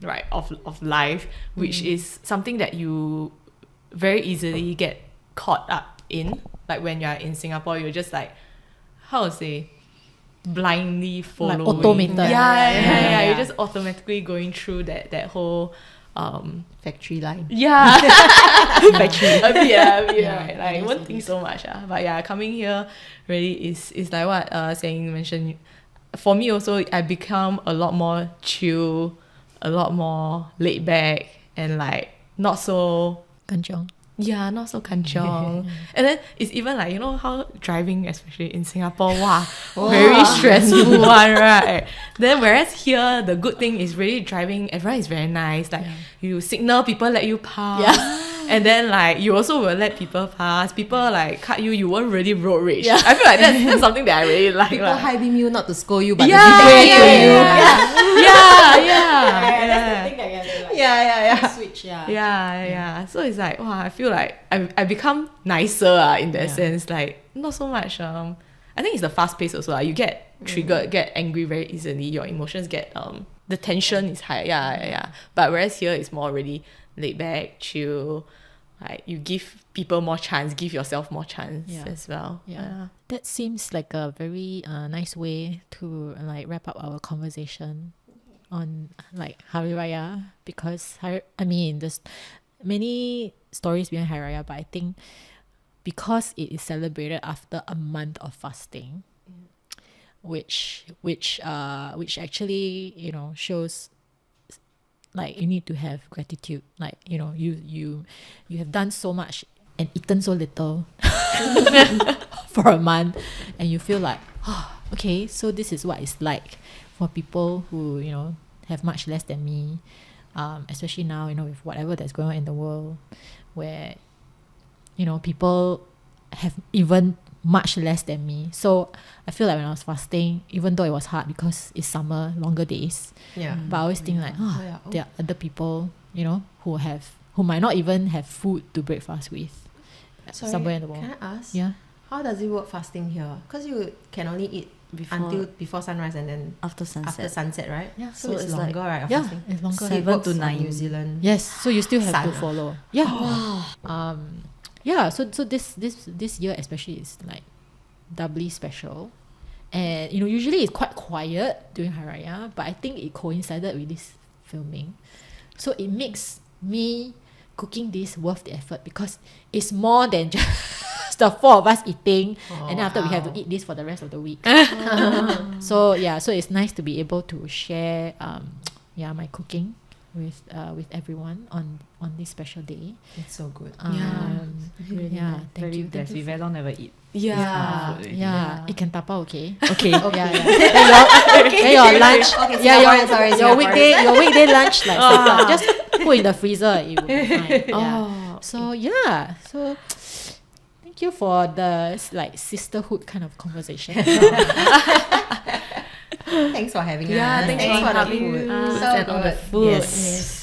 right, of life, which is something that you very easily get caught up in. Like when you're in Singapore, you're just like, how to say, blindly following. Like automated. Yeah. You're just automatically going through that whole Factory line. yeah Factory. a bit, Yeah, right? Like it is, won't it think is. so much, but yeah, coming here really is like what Seng mentioned. For me also, I become a lot more chill, a lot more laid back, and like not so Kanchong. not so kanchong. And then it's even like, how driving, especially in Singapore, very stressful one, right? Then whereas here, the good thing is really driving, everyone is very nice. Like you signal, people let you pass. And then like you also will let people pass. People like cut you, you won't really road rage. I feel like that's something that I really like. People lah. high beam you not to scold you, but Yeah, to give way to you. yeah. Yeah. Switch, Yeah. So it's like, I feel like I become nicer in that sense. Like not so much. I think it's the fast pace also. You get triggered, get angry very easily. Your emotions get the tension is high. Yeah. But whereas here it's more really laid back, chill. Like you give people more chance, give yourself more chance as well. Yeah. That seems like a very nice way to like wrap up our conversation on like Hari Raya, because there's many stories behind Hari Raya, but I think because it is celebrated after a month of fasting, which actually shows like you need to have gratitude, like you have done so much and eaten so little for a month, and you feel like okay, so this is what it's like for people who have much less than me, especially now with whatever that's going on in the world, where people have even much less than me. So I feel like when I was fasting, even though it was hard because it's summer, longer days, but I always think like there are other people who might not even have food to break fast with. Sorry, somewhere in the world. Can I ask? Yeah. How does it work fasting here? Because you can only eat until before sunrise and then After sunset. right? Yeah. So it's longer, like, right? of Yeah, fasting? it's longer. It 7 works to on 9. New Zealand. Yes, so you still have Sun. to follow. Yeah. So this year especially is like doubly special. And usually it's quite quiet during Hari Raya, but I think it coincided with this filming. So it makes me cooking this worth the effort, because it's more than just the 4 of us eating, and then after we have to eat this for the rest of the week. So it's nice to be able to share my cooking with everyone on this special day. It's so good. Thank you. Thank you. We very long never eat. Yeah. It can tapa, okay? Okay. Yeah. Then your lunch. Your weekday lunch, like just put in the freezer. It will be fine. Yeah. So thank you for the like sisterhood kind of conversation. Thanks for having us. Thanks for the having food. us So and all the good. food. Yes.